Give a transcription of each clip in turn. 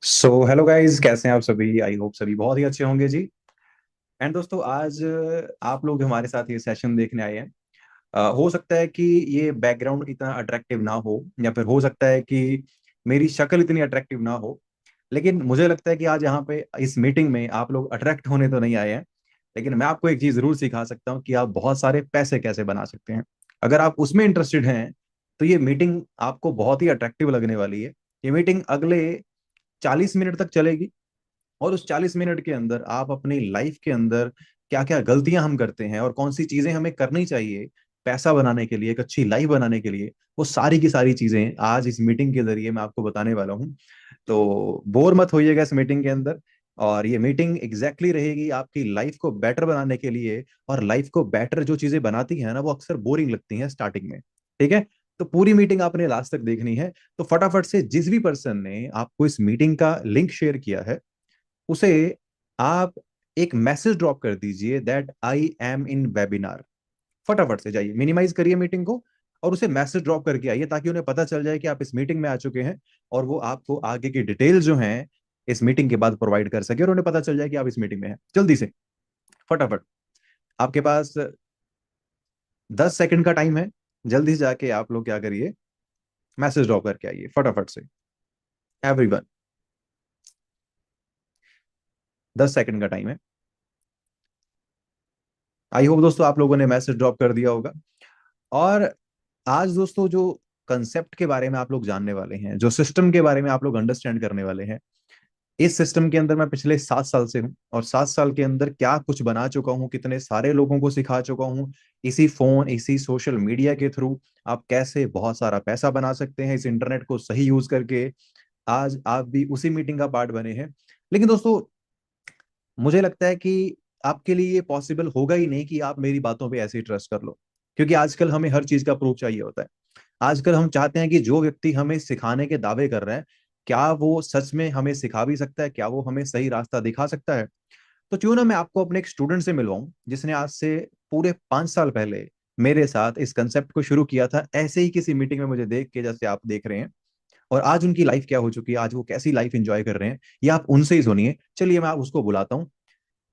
So hello guys, कैसे हैं आप सभी? आई होप सभी बहुत ही अच्छे होंगे जी। एंड दोस्तों, आज आप लोग हमारे साथ ये सेशन देखने आए हैं। हो सकता है कि ये बैकग्राउंड इतना अट्रैक्टिव ना हो, या फिर हो सकता है कि मेरी शक्ल इतनी अट्रैक्टिव ना हो। लेकिन मुझे लगता है कि आज यहाँ पे इस मीटिंग में आप लोग अट्रैक्ट होने तो नहीं आए हैं। लेकिन मैं आपको एक चीज जरूर सिखा सकता हूँ कि आप बहुत सारे पैसे कैसे बना सकते हैं। अगर आप उसमें इंटरेस्टेड हैं तो ये मीटिंग आपको बहुत ही अट्रैक्टिव लगने वाली है। ये मीटिंग अगले 40 मिनट तक चलेगी। और उस 40 मिनट के अंदर आप अपनी लाइफ के अंदर क्या क्या गलतियां हम करते हैं और कौन सी चीजें हमें करनी चाहिए पैसा बनाने के लिए, एक अच्छी लाइफ बनाने के लिए, वो सारी की सारी चीजें आज इस मीटिंग के जरिए मैं आपको बताने वाला हूँ। तो बोर मत होइएगा इस मीटिंग के अंदर। और ये मीटिंग एग्जैक्टली रहेगी आपकी लाइफ को बेटर बनाने के लिए। और लाइफ को बेटर जो चीजें बनाती हैं ना, वो अक्सर बोरिंग लगती हैं स्टार्टिंग में। ठीक है? तो पूरी मीटिंग आपने लास्ट तक देखनी है। तो फटाफट से जिस भी पर्सन ने आपको इस मीटिंग का लिंक शेयर किया है उसे आप एक मैसेज ड्रॉप कर दीजिए that I am in webinar. फटाफट से जाइए, मिनिमाइज करिए मीटिंग को और उसे मैसेज ड्रॉप करके आइए, ताकि उन्हें पता चल जाए कि आप इस मीटिंग में आ चुके हैं। और वो आपको आगे की डिटेल जो है इस मीटिंग के बाद प्रोवाइड कर सके और उन्हें पता चल जाए कि आप इस मीटिंग में हैं। जल्दी से, फटाफट। आपके पास 10 सेकंड का टाइम है। जल्दी से जाके आप लोग क्या करिए, मैसेज ड्रॉप करके आइए फटाफट से। एवरीवन, 10 सेकंड का टाइम है। आई होप दोस्तों आप लोगों ने मैसेज ड्रॉप कर दिया होगा। और आज दोस्तों, जो कंसेप्ट के बारे में आप लोग जानने वाले हैं, जो सिस्टम के बारे में आप लोग अंडरस्टैंड करने वाले हैं, इस सिस्टम के अंदर मैं पिछले 7 साल से हूँ और 7 साल के अंदर क्या कुछ बना चुका हूँ, कितने सारे लोगों को सिखा चुका हूँ। इसी फोन, इसी सोशल मीडिया के थ्रू आप कैसे बहुत सारा पैसा बना सकते हैं इस इंटरनेट को सही यूज करके। आज आप भी उसी मीटिंग का पार्ट बने हैं। लेकिन दोस्तों, मुझे लगता है कि आपके लिए ये पॉसिबल होगा ही नहीं कि आप मेरी बातों पे ऐसे ही ट्रस्ट कर लो। क्योंकि आजकल हमें हर चीज का प्रूफ चाहिए होता है। आजकल हम चाहते हैं कि जो व्यक्ति हमें सिखाने के दावे कर रहे हैं, क्या वो सच में हमें सिखा भी सकता है, क्या वो हमें सही रास्ता दिखा सकता है। तो क्यों ना मैं आपको अपने एक स्टूडेंट से मिलवाऊं, जिसने आज से पूरे 5 साल पहले मेरे साथ इस कंसेप्ट को शुरू किया था, ऐसे ही किसी मीटिंग में मुझे देख के, जैसे आप देख रहे हैं। और आज उनकी लाइफ क्या हो चुकी है, आज वो कैसी लाइफ एंजॉय कर रहे हैं, ये आप उनसे ही सुनिए। चलिए मैं आप उसको बुलाता हूँ।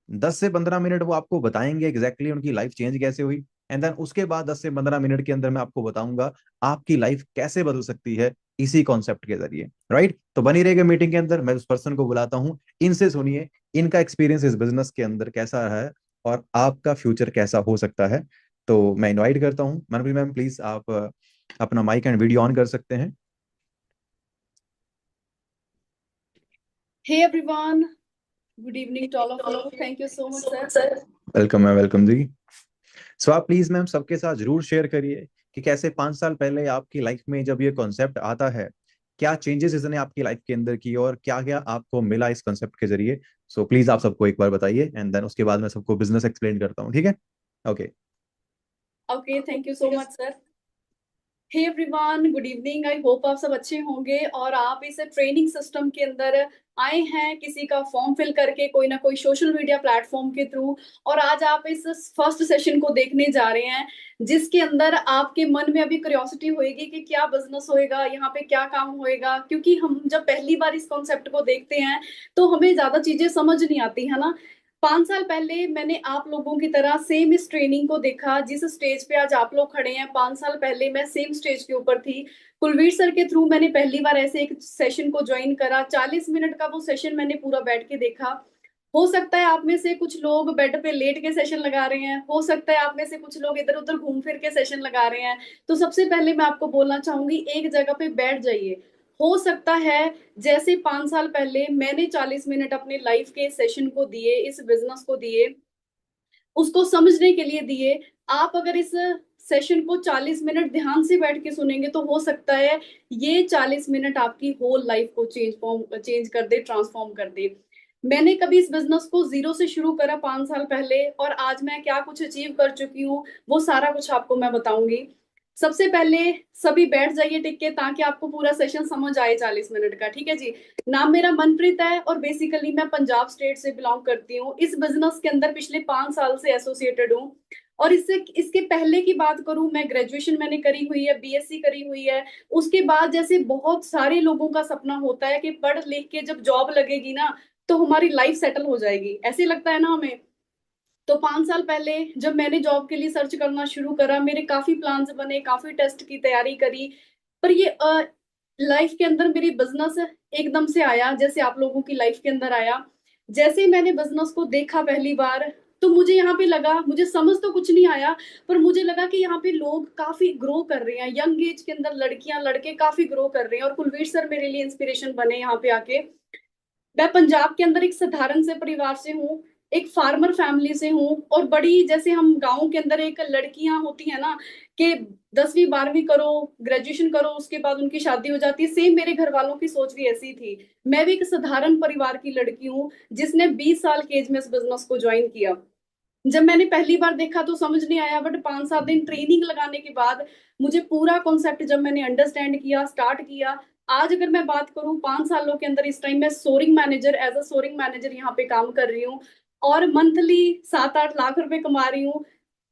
10 से 15 मिनट वो आपको बताएंगे एग्जैक्टली उनकी लाइफ चेंज कैसे हुई। एंड देन उसके बाद 10 से 15 मिनट के अंदर मैं आपको बताऊंगा आपकी लाइफ कैसे बदल सकती है इसी कॉन्सेप्ट के जरिए। राइट? तो बनी रहेगा मीटिंग के अंदर। मैं उस पर्सन को बुलाता हूँ, इनसे सुनिए इनका एक्सपीरियंस इस बिजनेस के अंदर कैसा रहा है और आपका फ्यूचर कैसा हो सकता है। तो मैं इनवाइट करता हूँ मनप्रीत मैम, प्लीज आप अपना माइक एंड वीडियो ऑन कर सकते हैं। Hey everyone, good evening to all of you. Thank you so much, sir. Welcome ma'am, welcome ji. So आप प्लीज मैम सबके साथ जरूर शेयर करिए कि कैसे 5 साल पहले आपकी लाइफ में जब ये कॉन्सेप्ट आता है, क्या चेंजेस इसने आपकी लाइफ के अंदर की और क्या क्या आपको मिला इस कॉन्सेप्ट के जरिए। सो प्लीज आप सबको एक बार बताइए एंड देन उसके बाद मैं सबको बिजनेस एक्सप्लेन करता हूँ। ठीक है? Okay. Okay, thank you so much, sir. Hey everyone, good evening. I hope आप सब अच्छे होंगे और आप इस ट्रेनिंग सिस्टम के अंदर आए हैं किसी का फॉर्म फिल करके, कोई ना कोई सोशल मीडिया प्लेटफॉर्म के थ्रू। और आज आप इस फर्स्ट सेशन को देखने जा रहे हैं, जिसके अंदर आपके मन में अभी क्यूरियोसिटी होएगी कि क्या बिजनेस होएगा, यहाँ पे क्या काम होएगा। क्योंकि हम जब पहली बार इस कॉन्सेप्ट को देखते हैं तो हमें ज्यादा चीजें समझ नहीं आती है ना। 5 साल पहले मैंने आप लोगों की तरह सेम इस ट्रेनिंग को देखा, जिस स्टेज पे आज आप लोग खड़े हैं। 5 साल पहले मैं सेम स्टेज के ऊपर थी। कुलवीर सर के थ्रू मैंने पहली बार ऐसे एक सेशन को ज्वाइन करा। 40 मिनट का वो सेशन मैंने पूरा बैठ के देखा। हो सकता है आप में से कुछ लोग बेड पे लेट के सेशन लगा रहे हैं, हो सकता है आप में से कुछ लोग इधर उधर घूम फिर के सेशन लगा रहे हैं। तो सबसे पहले मैं आपको बोलना चाहूंगी, एक जगह पे बैठ जाइए। हो सकता है जैसे 5 साल पहले मैंने 40 मिनट अपने लाइफ के सेशन को दिए, इस बिजनेस को दिए, उसको समझने के लिए दिए। आप अगर इस सेशन को 40 मिनट ध्यान से बैठ के सुनेंगे तो हो सकता है ये 40 मिनट आपकी होल लाइफ को चेंज कर दे, ट्रांसफॉर्म कर दे। मैंने कभी इस बिजनेस को जीरो से शुरू करा 5 साल पहले, और आज मैं क्या कुछ अचीव कर चुकी हूँ वो सारा कुछ आपको मैं बताऊंगी। सबसे पहले सभी बैठ जाइए टिक के, ताकि आपको पूरा सेशन समझ आए 40 मिनट का। ठीक है जी। नाम मेरा मनप्रीत है और बेसिकली मैं पंजाब स्टेट से बिलोंग करती हूँ। इस बिजनेस के अंदर पिछले 5 साल से एसोसिएटेड हूँ। और इससे इसके पहले की बात करूं, मैं ग्रेजुएशन मैंने करी हुई है, बीएससी करी हुई है। उसके बाद जैसे बहुत सारे लोगों का सपना होता है कि पढ़ लिख के जब जॉब लगेगी ना, तो हमारी लाइफ सेटल हो जाएगी, ऐसे लगता है ना हमें। तो 5 साल पहले जब मैंने जॉब के लिए सर्च करना शुरू करा, मेरे काफी प्लान्स बने, काफी टेस्ट की तैयारी करी। पर ये लाइफ के अंदर मेरी बिजनेस एकदम से आया, जैसे आप लोगों की लाइफ के अंदर आया। जैसे ही मैंने बिजनेस को देखा पहली बार, तो मुझे यहाँ पे लगा, मुझे समझ तो कुछ नहीं आया, पर मुझे लगा कि यहाँ पे लोग काफी ग्रो कर रहे हैं। यंग एज के अंदर लड़कियां लड़के काफी ग्रो कर रहे हैं, और कुलवीर सर मेरे लिए इंस्पिरेशन बने यहाँ पे आके। मैं पंजाब के अंदर एक साधारण से परिवार से हूँ, एक फार्मर फैमिली से हूँ। और बड़ी, जैसे हम गांव के अंदर एक लड़कियां होती है ना, कि 10वीं 12वीं करो, ग्रेजुएशन करो, उसके बाद उनकी शादी हो जाती है, सेम मेरे घर वालों की सोच भी ऐसी थी। मैं भी एक साधारण परिवार की लड़की हूँ, जिसने 20 साल की एज में इस बिजनेस को ज्वाइन किया। जब मैंने पहली बार देखा तो समझ नहीं आया, बट 5 7 दिन ट्रेनिंग लगाने के बाद मुझे पूरा कॉन्सेप्ट जब मैंने अंडरस्टैंड किया, स्टार्ट किया। आज अगर मैं बात करूं, 5 सालों के अंदर इस टाइम मैं soaring manager, as a soaring manager यहाँ पे काम कर रही हूँ, और मंथली 7 8 लाख रुपए कमा रही हूँ।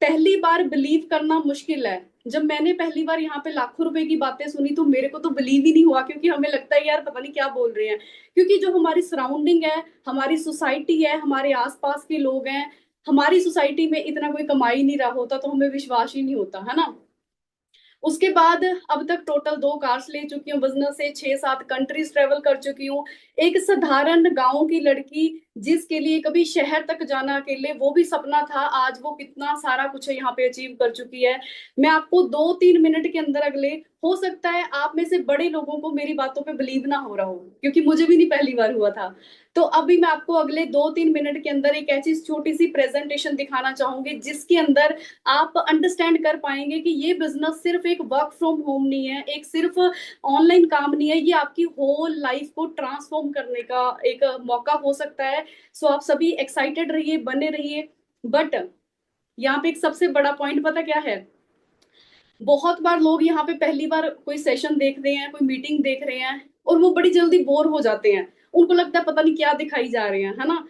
पहली बार बिलीव करना मुश्किल है। जब मैंने पहली बार यहाँ पे लाखों रुपए की बातें सुनी, तो मेरे को तो बिलीव ही नहीं हुआ, क्योंकि हमें लगता है यार पता नहीं क्या बोल रहे हैं। क्योंकि जो हमारी सराउंडिंग है, हमारी सोसाइटी है, हमारे आसपास के लोग हैं, हमारी सोसाइटी में इतना कोई कमा ही नहीं रहा होता, तो हमें विश्वास ही नहीं होता है ना। उसके बाद अब तक टोटल 2 कार्स ले चुकी हूँ, बिजनेस से 6 7 कंट्रीज ट्रेवल कर चुकी हूँ। एक साधारण गांव की लड़की, जिसके लिए कभी शहर तक जाना अकेले वो भी सपना था, आज वो कितना सारा कुछ यहाँ पे अचीव कर चुकी है। मैं आपको 2 3 मिनट के अंदर, अगले, हो सकता है आप में से बड़े लोगों को मेरी बातों पे बिलीव ना हो रहा हो, क्योंकि मुझे भी नहीं पहली बार हुआ था। तो अभी मैं आपको अगले 2 3 मिनट के अंदर एक ऐसी छोटी सी प्रेजेंटेशन दिखाना चाहूंगी, जिसके अंदर आप अंडरस्टैंड कर पाएंगे कि ये बिजनेस सिर्फ एक वर्क फ्रॉम होम नहीं है, एक सिर्फ ऑनलाइन काम नहीं है, ये आपकी होल लाइफ को ट्रांसफॉर्म करने का एक मौका हो सकता है। सो आप सभी एक्साइटेड रहिए, बने रहिए। बट यहाँ पे एक सबसे बड़ा पॉइंट पता क्या है, बहुत बार लोग यहाँ पे पहली बार कोई सेशन देख रहे हैं, कोई मीटिंग देख रहे हैं, और वो बड़ी जल्दी बोर हो जाते हैं। उनको लगता है पता नहीं क्या दिखाई जा रहे हैं, है ना।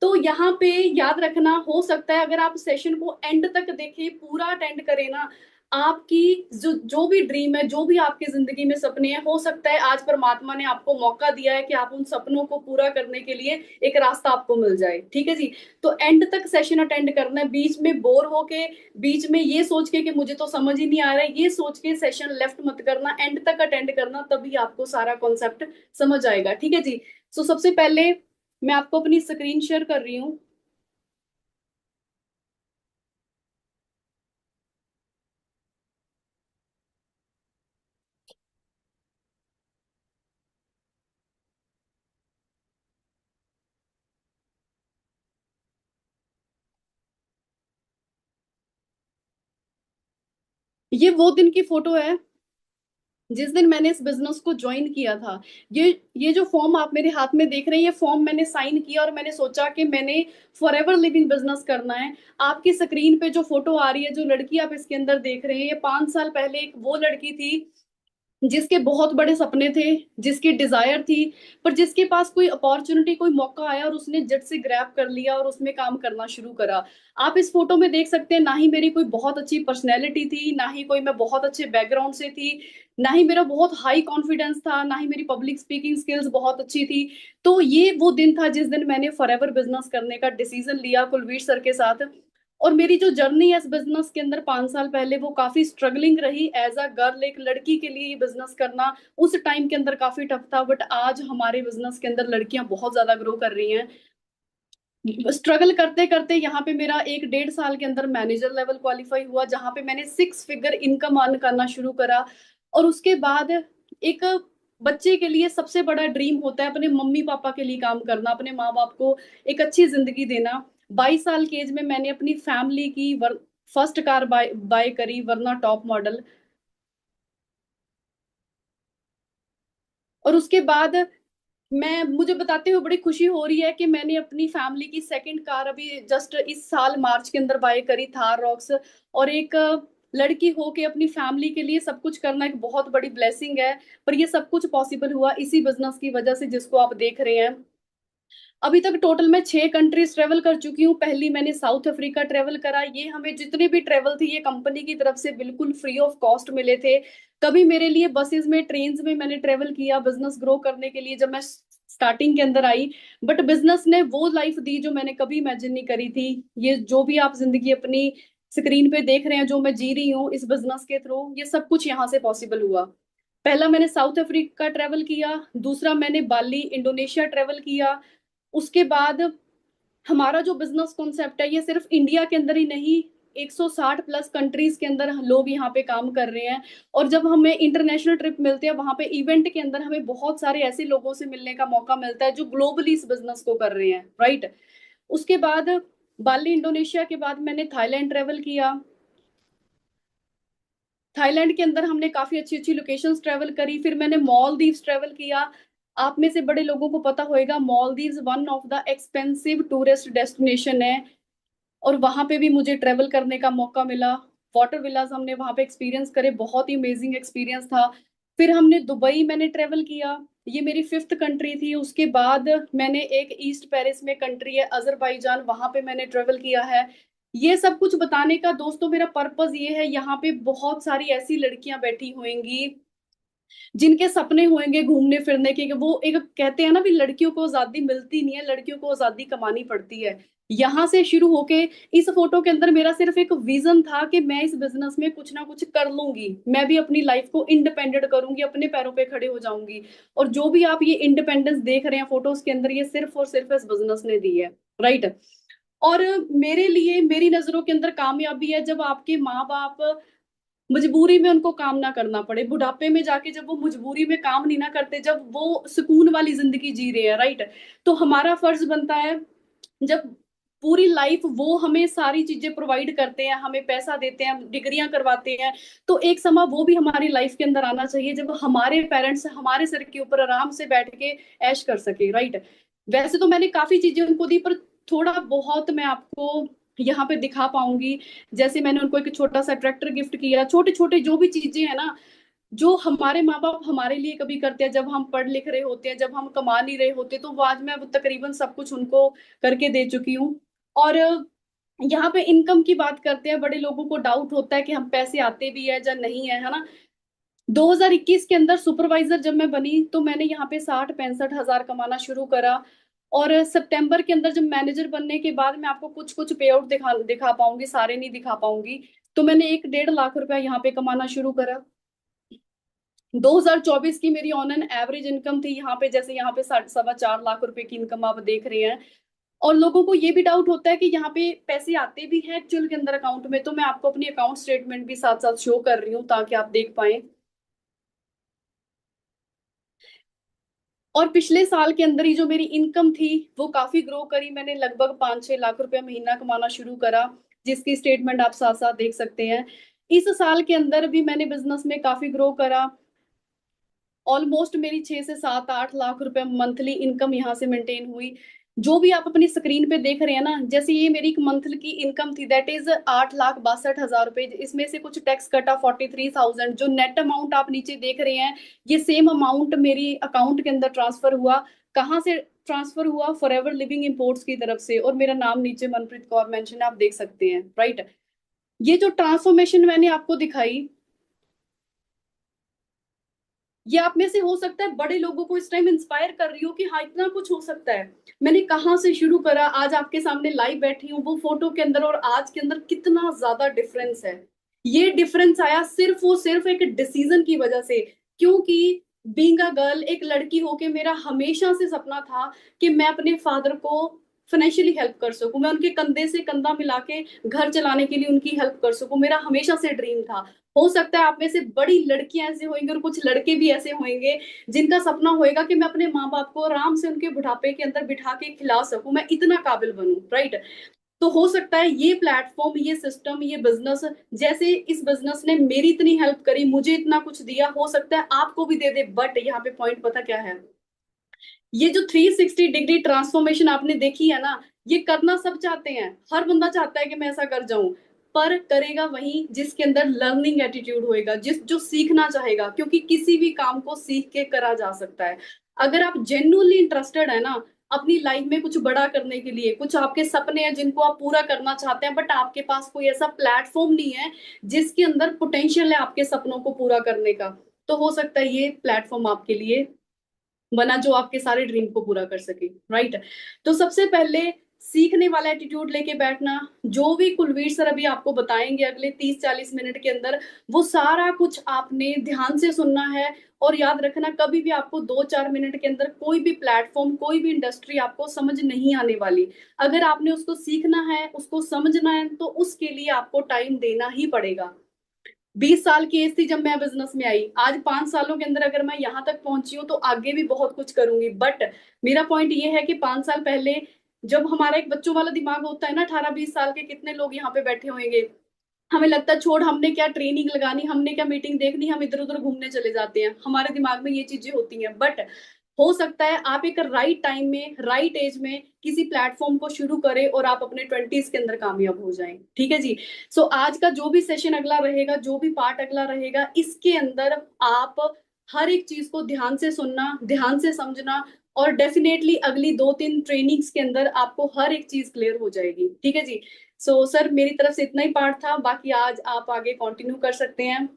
तो यहाँ पे याद रखना, हो सकता है अगर आप सेशन को एंड तक देखें, पूरा अटेंड करें ना, आपकी जो जो भी ड्रीम है, जो भी आपकी जिंदगी में सपने हैं, हो सकता है आज परमात्मा ने आपको मौका दिया है कि आप उन सपनों को पूरा करने के लिए एक रास्ता आपको मिल जाए। ठीक है जी। तो एंड तक सेशन अटेंड करना है, बीच में बोर होके, बीच में ये सोच के कि मुझे तो समझ ही नहीं आ रहा है, ये सोच के सेशन लेफ्ट मत करना, एंड तक अटेंड करना, तभी आपको सारा कॉन्सेप्ट समझ आएगा। ठीक है जी। सो सबसे पहले मैं आपको अपनी स्क्रीन शेयर कर रही हूँ। ये वो दिन की फोटो है जिस दिन मैंने इस बिजनेस को ज्वाइन किया था। ये जो फॉर्म आप मेरे हाथ में देख रहे हैं, ये फॉर्म मैंने साइन किया, और मैंने सोचा कि मैंने फॉर एवर लिविंग बिजनेस करना है। आपकी स्क्रीन पे जो फोटो आ रही है, जो लड़की आप इसके अंदर देख रहे हैं, ये 5 साल पहले एक वो लड़की थी जिसके बहुत बड़े सपने थे, जिसकी डिजायर थी, पर जिसके पास कोई अपॉर्चुनिटी, कोई मौका आया और उसने झट से ग्रैब कर लिया और उसमें काम करना शुरू करा। आप इस फोटो में देख सकते हैं, ना ही मेरी कोई बहुत अच्छी पर्सनैलिटी थी, ना ही कोई मैं बहुत अच्छे बैकग्राउंड से थी, ना ही मेरा बहुत हाई कॉन्फिडेंस था, ना ही मेरी पब्लिक स्पीकिंग स्किल्स बहुत अच्छी थी। तो ये वो दिन था जिस दिन मैंने फॉरएवर बिजनेस करने का डिसीजन लिया कुलवीर सर के साथ। और मेरी जो जर्नी है इस बिजनेस के अंदर 5 साल पहले, वो काफी स्ट्रगलिंग रही। एज अ गर्ल, एक लड़की के लिए ये बिजनेस करना उस टाइम के अंदर काफी टफ था, बट आज हमारे बिजनेस के अंदर लड़कियां बहुत ज्यादा ग्रो कर रही हैं। स्ट्रगल करते करते यहाँ पे मेरा 1 1.5 साल के अंदर मैनेजर लेवल क्वालिफाई हुआ, जहाँ पे मैंने 6 फिगर इनकम अर्न करना शुरू करा। और उसके बाद एक बच्चे के लिए सबसे बड़ा ड्रीम होता है अपने मम्मी पापा के लिए काम करना, अपने माँ बाप को एक अच्छी जिंदगी देना। 22 साल की एज में मैंने अपनी फैमिली की फर्स्ट कार बाय बाय करी, वरना टॉप मॉडल। और उसके बाद मैं मुझे बताते हुए बड़ी खुशी हो रही है कि मैंने अपनी फैमिली की सेकंड कार अभी जस्ट इस साल मार्च के अंदर बाय करी, थार रॉक्स। और एक लड़की हो के अपनी फैमिली के लिए सब कुछ करना एक बहुत बड़ी ब्लेसिंग है। पर ये सब कुछ पॉसिबल हुआ इसी बिजनेस की वजह से जिसको आप देख रहे हैं। अभी तक टोटल मैं 6 कंट्रीज ट्रेवल कर चुकी हूँ। पहली मैंने साउथ अफ्रीका ट्रेवल करा। ये हमें जितने भी ट्रेवल थे ये कंपनी की तरफ से बिल्कुल फ्री ऑफ कॉस्ट मिले थे। कभी मेरे लिए बसेस में, ट्रेन्स में मैंने ट्रेवल किया बिजनेस ग्रो करने के लिए जब मैं स्टार्टिंग के अंदर आई। बट बिजनेस ने वो लाइफ दी जो मैंने कभी इमेजिन नहीं करी थी। ये जो भी आप जिंदगी अपनी स्क्रीन पे देख रहे हैं जो मैं जी रही हूँ इस बिजनेस के थ्रू, ये सब कुछ यहाँ से पॉसिबल हुआ। पहला मैंने साउथ अफ्रीका ट्रेवल किया, दूसरा मैंने बाली इंडोनेशिया ट्रेवल किया। उसके बाद हमारा जो बिजनेस कॉन्सेप्ट है ये सिर्फ इंडिया के अंदर ही नहीं, 160 प्लस कंट्रीज के अंदर लोग यहाँ पे काम कर रहे हैं। और जब हमें इंटरनेशनल ट्रिप मिलते हैं वहां पे इवेंट के अंदर हमें बहुत सारे ऐसे लोगों से मिलने का मौका मिलता है जो ग्लोबली इस बिजनेस को कर रहे हैं, राइट। उसके बाद बाली इंडोनेशिया के बाद मैंने थाईलैंड ट्रेवल किया। थाईलैंड के अंदर हमने काफी अच्छी अच्छी लोकेशंस ट्रेवल करी। फिर मैंने मालदीव्स ट्रेवल किया। आप में से बड़े लोगों को पता होएगा Maldives one of the expensive tourist destination है। और वहां पे भी मुझे ट्रेवल करने का मौका मिला। वाटर विलास हमने वहां पे एक्सपीरियंस करे, बहुत ही अमेजिंग एक्सपीरियंस था। फिर हमने दुबई मैंने ट्रेवल किया। ये मेरी फिफ्थ कंट्री थी। उसके बाद मैंने एक ईस्ट पेरिस में कंट्री है अजरबैजान, वहां पे मैंने ट्रेवल किया है। ये सब कुछ बताने का दोस्तों मेरा पर्पस ये है, यहाँ पे बहुत सारी ऐसी लड़कियां बैठी होंगी जिनके सपने होंगे घूमने फिरने के। वो एक कहते हैं ना भी लड़कियों को आजादी मिलती नहीं है, लड़कियों को आजादी कमानी पड़ती है। यहाँ से शुरू होके इस फोटो के अंदर मेरा सिर्फ एक विजन था कि मैं इस बिजनेस में कुछ ना कुछ कर लूंगी, मैं भी अपनी लाइफ को इंडिपेंडेंट करूंगी, अपने पैरों पे खड़े हो जाऊंगी। और जो भी आप ये इंडिपेंडेंस देख रहे हैं फोटोज के अंदर, ये सिर्फ और सिर्फ इस बिजनेस ने दी है, राइट। और मेरे लिए मेरी नजरों के अंदर कामयाबी है जब आपके माँ बाप मजबूरी में उनको काम ना करना पड़े, बुढ़ापे में जाके जब वो मजबूरी में काम नहीं ना करते, जब वो सुकून वाली जिंदगी जी रहे हैं, राइट। तो हमारा फर्ज बनता है जब पूरी लाइफ वो हमें सारी चीजें प्रोवाइड करते हैं, हमें पैसा देते हैं, डिग्रियां करवाते हैं, तो एक समय वो भी हमारी लाइफ के अंदर आना चाहिए जब हमारे पेरेंट्स हमारे सर के ऊपर आराम से बैठ के ऐश कर सके, राइट। वैसे तो मैंने काफी चीजें उनको दी, पर थोड़ा बहुत मैं आपको यहाँ पे दिखा पाऊंगी। जैसे मैंने उनको एक छोटा सा ट्रैक्टर गिफ्ट किया, छोटे छोटे जो भी चीजें हैं ना जो हमारे माँ बाप हमारे लिए कभी करते हैं जब हम पढ़ लिख रहे होते हैं, जब हम कमा नहीं रहे होते, तो वो आज मैं वो तकरीबन सब कुछ उनको करके दे चुकी हूँ। और यहाँ पे इनकम की बात करते हैं, बड़े लोगों को डाउट होता है कि हम पैसे आते भी है या नहीं है ना। 2021 के अंदर सुपरवाइजर जब मैं बनी तो मैंने यहाँ पे 60-65 हजार कमाना शुरू करा। और सितंबर के अंदर जब मैनेजर बनने के बाद मैं आपको कुछ कुछ पे आउट दिखा दिखा पाऊंगी, सारे नहीं दिखा पाऊंगी। तो मैंने 1-1.5 लाख रुपया यहाँ पे कमाना शुरू करा। 2024 की मेरी ऑन एन एवरेज इनकम थी यहाँ पे, जैसे यहाँ पे 4.25 लाख रुपए की इनकम आप देख रहे हैं। और लोगों को ये भी डाउट होता है कि यहाँ पे पैसे आते भी हैं एक्चुअल के अंदर अकाउंट में, तो मैं आपको अपनी अकाउंट स्टेटमेंट भी साथ साथ शो कर रही हूँ ताकि आप देख पाए। और पिछले साल के अंदर ही जो मेरी इनकम थी वो काफी ग्रो करी, मैंने लगभग 5-6 लाख रुपया महीना कमाना शुरू करा, जिसकी स्टेटमेंट आप साथ साथ देख सकते हैं। इस साल के अंदर भी मैंने बिजनेस में काफी ग्रो करा। ऑलमोस्ट मेरी 6 से 7-8 लाख रुपए मंथली इनकम यहाँ से मेंटेन हुई। जो भी आप अपनी स्क्रीन पे देख रहे हैं ना, जैसे ये मेरी एक मंथ की इनकम थी दैट इज 8,62,000 रुपए। इसमें से कुछ टैक्स कटा 43,000, जो नेट अमाउंट आप नीचे देख रहे हैं ये सेम अमाउंट मेरी अकाउंट के अंदर ट्रांसफर हुआ। कहाँ से ट्रांसफर हुआ? फॉरएवर लिविंग इंपोर्ट्स की तरफ से, और मेरा नाम नीचे मनप्रीत कौर मेंशन है, आप देख सकते हैं, राइट। ये जो ट्रांसफॉर्मेशन मैंने आपको दिखाई, ये आप में से हो सकता है बड़े लोगों को इस टाइम इंस्पायर कर रही हो कि हाँ इतना कुछ हो सकता है। मैंने कहाँ से शुरू करा, आज आपके सामने लाइव बैठी हूँ, वो फोटो के अंदर और आज के अंदर कितना ज्यादा डिफरेंस है। ये डिफरेंस आया सिर्फ और सिर्फ एक डिसीजन की वजह से। क्योंकि बीइंग अ गर्ल, एक लड़की होके मेरा हमेशा से सपना था कि मैं अपने फादर को फाइनेंशियली हेल्प कर सकूं, मैं उनके कंधे से कंधा मिला के घर चलाने के लिए उनकी हेल्प कर सकूं, मेरा हमेशा से ड्रीम था। हो सकता है आप में से बड़ी लड़कियां ऐसे होंगे और कुछ लड़के भी ऐसे होंगे जिनका सपना होएगा कि मैं अपने माँ बाप को आराम से उनके बुढ़ापे के अंदर बिठा के खिला सकूं, मैं इतना काबिल बनूं, राइट। तो हो सकता है ये प्लेटफॉर्म, ये सिस्टम, ये बिजनेस, जैसे इस बिजनेस ने मेरी इतनी हेल्प करी, मुझे इतना कुछ दिया, हो सकता है आपको भी दे दे। बट यहाँ पे पॉइंट पता क्या है, ये जो 360 डिग्री ट्रांसफॉर्मेशन आपने देखी है ना, ये करना सब चाहते हैं, हर बंदा चाहता है कि मैं ऐसा कर जाऊं। पर करेगा वही जिसके अंदर लर्निंग एटीट्यूड होएगा, जिस जो सीखना चाहेगा, क्योंकि किसी भी काम को सीख के करा जा सकता है। अगर आप जेन्युइनली इंटरेस्टेड है ना अपनी लाइफ में कुछ बड़ा करने के लिए, कुछ आपके सपने हैं जिनको आप पूरा करना चाहते हैं, बट आपके पास कोई ऐसा प्लेटफॉर्म नहीं है जिसके अंदर पोटेंशियल है आपके सपनों को पूरा करने का, तो हो सकता है ये प्लेटफॉर्म आपके लिए बना जो आपके सारे ड्रीम को पूरा कर सके, राइट। तो सबसे पहले सीखने वाला एटीट्यूड लेके बैठना। जो भी कुलवीर सर अभी आपको बताएंगे अगले 30-40 मिनट के अंदर, वो सारा कुछ आपने ध्यान से सुनना है। और याद रखना, कभी भी आपको 2-4 मिनट के अंदर कोई भी प्लेटफॉर्म, कोई भी इंडस्ट्री आपको समझ नहीं आने वाली। अगर आपने उसको सीखना है, उसको समझना है, तो उसके लिए आपको टाइम देना ही पड़ेगा। 20 साल की एज थी जब मैं बिजनेस में आई, आज 5 सालों के अंदर अगर मैं यहाँ तक पहुंची हूँ तो आगे भी बहुत कुछ करूंगी। बट मेरा पॉइंट ये है कि 5 साल पहले जब हमारा एक बच्चों वाला दिमाग होता है ना, 18-20 साल के कितने लोग यहाँ पे बैठे होंगे, हमें लगता है छोड़ हमने क्या ट्रेनिंग लगानी, हमने क्या मीटिंग देखनी, हम इधर उधर घूमने चले जाते हैं। हमारे दिमाग में ये चीजें होती हैं। बट हो सकता है आप एक राइट टाइम में, राइट एज में किसी प्लेटफॉर्म को शुरू करें और आप अपने 20s के अंदर कामयाब हो जाएं। ठीक है जी। सो आज का जो भी सेशन अगला रहेगा, जो भी पार्ट अगला रहेगा, इसके अंदर आप हर एक चीज को ध्यान से सुनना, ध्यान से समझना, और डेफिनेटली अगली 2-3 ट्रेनिंग्स के अंदर आपको हर एक चीज क्लियर हो जाएगी। ठीक है जी। सो सर मेरी तरफ से इतना ही पार्ट था, बाकी आज आप आगे कंटिन्यू कर सकते हैं।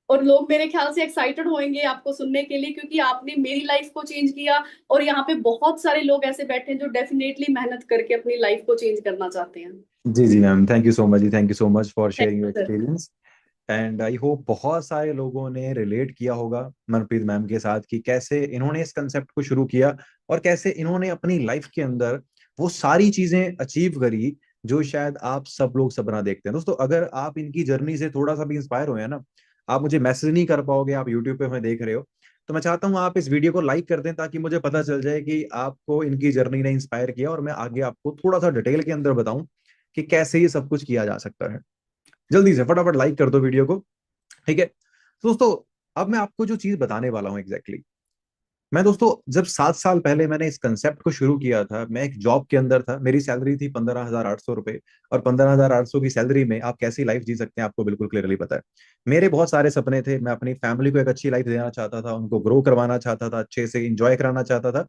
और लोग मेरे ख्याल से एक्साइटेड होंगे आपको सुनने के लिए, क्योंकि आपने मेरी लाइफ को चेंज किया, और यहाँ पे बहुत सारे लोग ऐसे बैठे हैं जो डेफिनेटली मेहनत करके अपनी लाइफ को चेंज करना चाहते हैं। Ji ji ma'am, thank you so much ji, thank you so much for thank sharing your you sir. Experience. And I hope बहुत सारे लोगों ने रिलेट किया होगा मनप्रीत मैम के साथ कि कैसे इन्होंने इस कंसेप्ट को शुरू किया और कैसे इन्होंने अपनी लाइफ के अंदर वो सारी चीजें अचीव करी जो शायद आप सब लोग सपना देखते हैं। दोस्तों, अगर आप इनकी जर्नी से थोड़ा सा भी इंस्पायर हुए हैं ना, आप मुझे मैसेज नहीं कर पाओगे, आप यूट्यूब पे हमें देख रहे हो, तो मैं चाहता हूँ आप इस वीडियो को लाइक कर दें ताकि मुझे पता चल जाए कि आपको इनकी जर्नी ने इंस्पायर किया, और मैं आगे आपको थोड़ा सा डिटेल के अंदर बताऊं कि कैसे ये सब कुछ किया जा सकता है। जल्दी से फटाफट लाइक कर दो वीडियो को। ठीक है दोस्तों, अब मैं आपको जो चीज बताने वाला हूं एग्जैक्टली, मैं दोस्तों जब 7 साल पहले मैंने इस कंसेप्ट को शुरू किया था, मैं एक जॉब के अंदर था, मेरी सैलरी थी 15,800 रुपए। और 15,800 की सैलरी में आप कैसी लाइफ जी सकते हैं आपको बिल्कुल क्लियरली पता है। मेरे बहुत सारे सपने थे, मैं अपनी फैमिली को एक अच्छी लाइफ देना चाहता था, उनको ग्रो करवाना चाहता था, अच्छे से इंजॉय कराना चाहता था।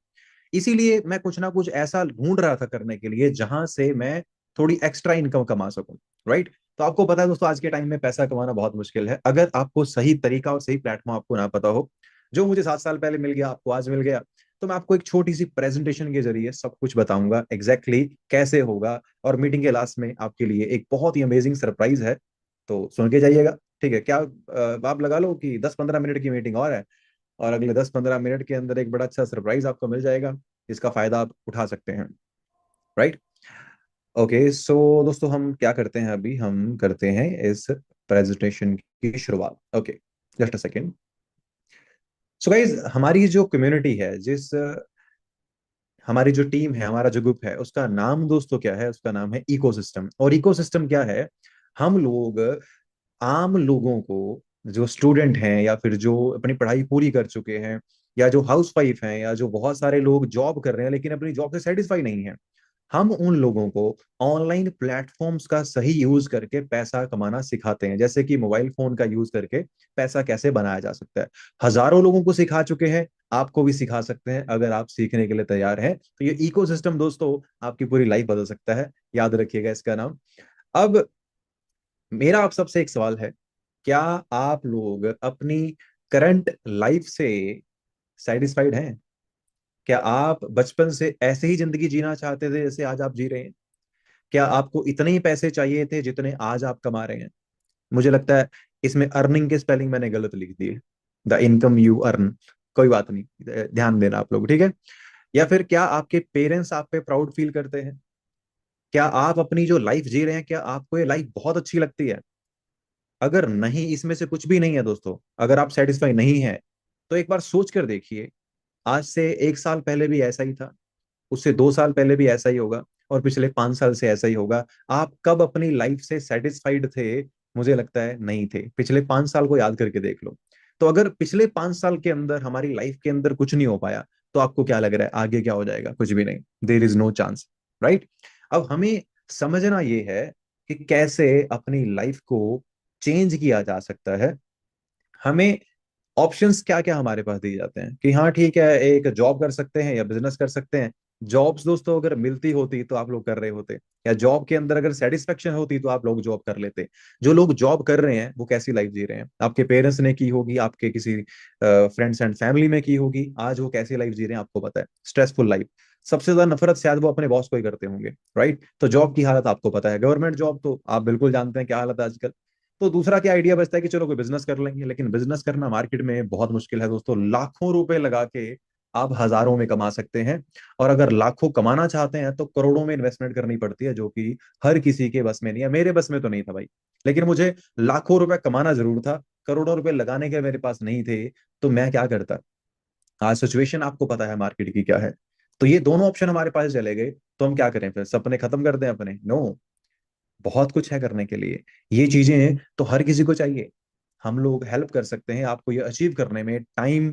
इसीलिए मैं कुछ ना कुछ ऐसा ढूंढ रहा था करने के लिए जहां से मैं थोड़ी एक्स्ट्रा इनकम कमा सकूं। राइट। तो आपको पता है दोस्तों, आज के टाइम में पैसा कमाना बहुत मुश्किल है। अगर आपको सही तरीका और सही प्लेटफॉर्म आपको ना पता हो, जो मुझे 7 साल पहले मिल गया आपको आज मिल गया, तो मैं आपको एक छोटी सी प्रेजेंटेशन के जरिए सब कुछ बताऊंगा एग्जैक्टली कैसे होगा। और मीटिंग के लास्ट में आपके लिए एक बहुत ही अमेजिंग सरप्राइज है, तो सुन के जाइएगा। ठीक है क्या, आप लगा लो कि 10-15 मिनट की मीटिंग और है, और अगले 10-15 मिनट के अंदर एक बड़ा अच्छा सरप्राइज आपको मिल जाएगा जिसका फायदा आप उठा सकते हैं। राइट। ओके सो दोस्तों, हम क्या करते हैं अभी, हम करते हैं इस प्रेजेंटेशन की शुरुआत। Okay, just a second. So guys, हमारी जो कम्युनिटी है, जिस हमारी जो टीम है, हमारा जो ग्रुप है, उसका नाम दोस्तों क्या है, उसका नाम है इकोसिस्टम। और इकोसिस्टम क्या है, हम लोग आम लोगों को, जो स्टूडेंट हैं या फिर जो अपनी पढ़ाई पूरी कर चुके हैं, या जो हाउस वाइफ हैं, या जो बहुत सारे लोग जॉब कर रहे हैं लेकिन अपनी जॉब से सेटिस्फाई नहीं है, हम उन लोगों को ऑनलाइन प्लेटफॉर्म्स का सही यूज करके पैसा कमाना सिखाते हैं। जैसे कि मोबाइल फोन का यूज करके पैसा कैसे बनाया जा सकता है। हजारों लोगों को सिखा चुके हैं, आपको भी सिखा सकते हैं अगर आप सीखने के लिए तैयार हैं। तो ये इकोसिस्टम दोस्तों आपकी पूरी लाइफ बदल सकता है, याद रखिएगा इसका नाम। अब मेरा आप सबसे एक सवाल है, क्या आप लोग अपनी करंट लाइफ से सेटिस्फाइड हैं? क्या आप बचपन से ऐसे ही जिंदगी जीना चाहते थे जैसे आज आप जी रहे हैं? क्या आपको इतने ही पैसे चाहिए थे जितने आज आप कमा रहे हैं? मुझे लगता है इसमें अर्निंग के स्पेलिंग मैंने गलत लिख दिए, द इनकम यू अर्न। कोई बात नहीं, ध्यान देना आप लोग, ठीक है। या फिर क्या आपके पेरेंट्स आप पे प्राउड फील करते हैं? क्या आप अपनी जो लाइफ जी रहे हैं, क्या आपको ये लाइफ बहुत अच्छी लगती है? अगर नहीं, इसमें से कुछ भी नहीं है दोस्तों, अगर आप सेटिस्फाई नहीं है, तो एक बार सोच कर देखिए, आज से 1 साल पहले भी ऐसा ही था, उससे 2 साल पहले भी ऐसा ही होगा, और पिछले 5 साल से ऐसा ही होगा। आप कब अपनी लाइफ से सेटिस्फाइड थे? मुझे लगता है नहीं थे। पिछले 5 साल को याद करके देख लो। तो अगर पिछले 5 साल के अंदर हमारी लाइफ के अंदर कुछ नहीं हो पाया, तो आपको क्या लग रहा है आगे क्या हो जाएगा? कुछ भी नहीं, there is no chance. Right. अब हमें समझना ये है कि कैसे अपनी लाइफ को चेंज किया जा सकता है। हमें ऑप्शंस क्या क्या हमारे पास दिए जाते हैं कि हाँ ठीक है, एक जॉब कर सकते हैं या बिजनेस कर सकते हैं। जॉब्स दोस्तों अगर मिलती होती तो आप लोग कर रहे होते, या जॉब के अंदर अगर सेटिस्फेक्शन होती तो आप लोग जॉब कर लेते। जो लोग जॉब कर रहे हैं वो कैसी लाइफ जी रहे हैं, आपके पेरेंट्स ने की होगी, आपके किसी फ्रेंड्स एंड फैमिली में की होगी, आज वो कैसी लाइफ जी रहे हैं आपको पता है, स्ट्रेसफुल लाइफ। सबसे ज्यादा नफरत शायद वो अपने बॉस को ही करते होंगे, राइट। तो जॉब की हालत आपको पता है, गवर्नमेंट जॉब तो आप बिल्कुल जानते हैं क्या हालत है आजकल। तो दूसरा क्या आइडिया बचता है कि चलो कोई बिजनेस कर लेंगे, लेकिन बिजनेस करना मार्केट में बहुत मुश्किल है दोस्तों। लाखों रुपए लगा के आप हजारों में कमा सकते हैं, और अगर लाखों कमाना चाहते हैं तो करोड़ों में इन्वेस्टमेंट करनी पड़ती है, जो कि हर किसी के बस में नहीं है। मेरे बस में तो नहीं था भाई, लेकिन मुझे लाखों रुपए कमाना जरूर था, करोड़ों रुपए लगाने के मेरे पास नहीं थे। तो मैं क्या करता, आज सिचुएशन आपको पता है मार्केट की क्या है। तो ये दोनों ऑप्शन हमारे पास चले गए, तो हम क्या करें फिर, सपने खत्म कर दें अपने? नो, बहुत कुछ है करने के लिए। ये चीजें तो हर किसी को चाहिए। हम लोग हेल्प कर सकते हैं आपको ये अचीव करने में। टाइम,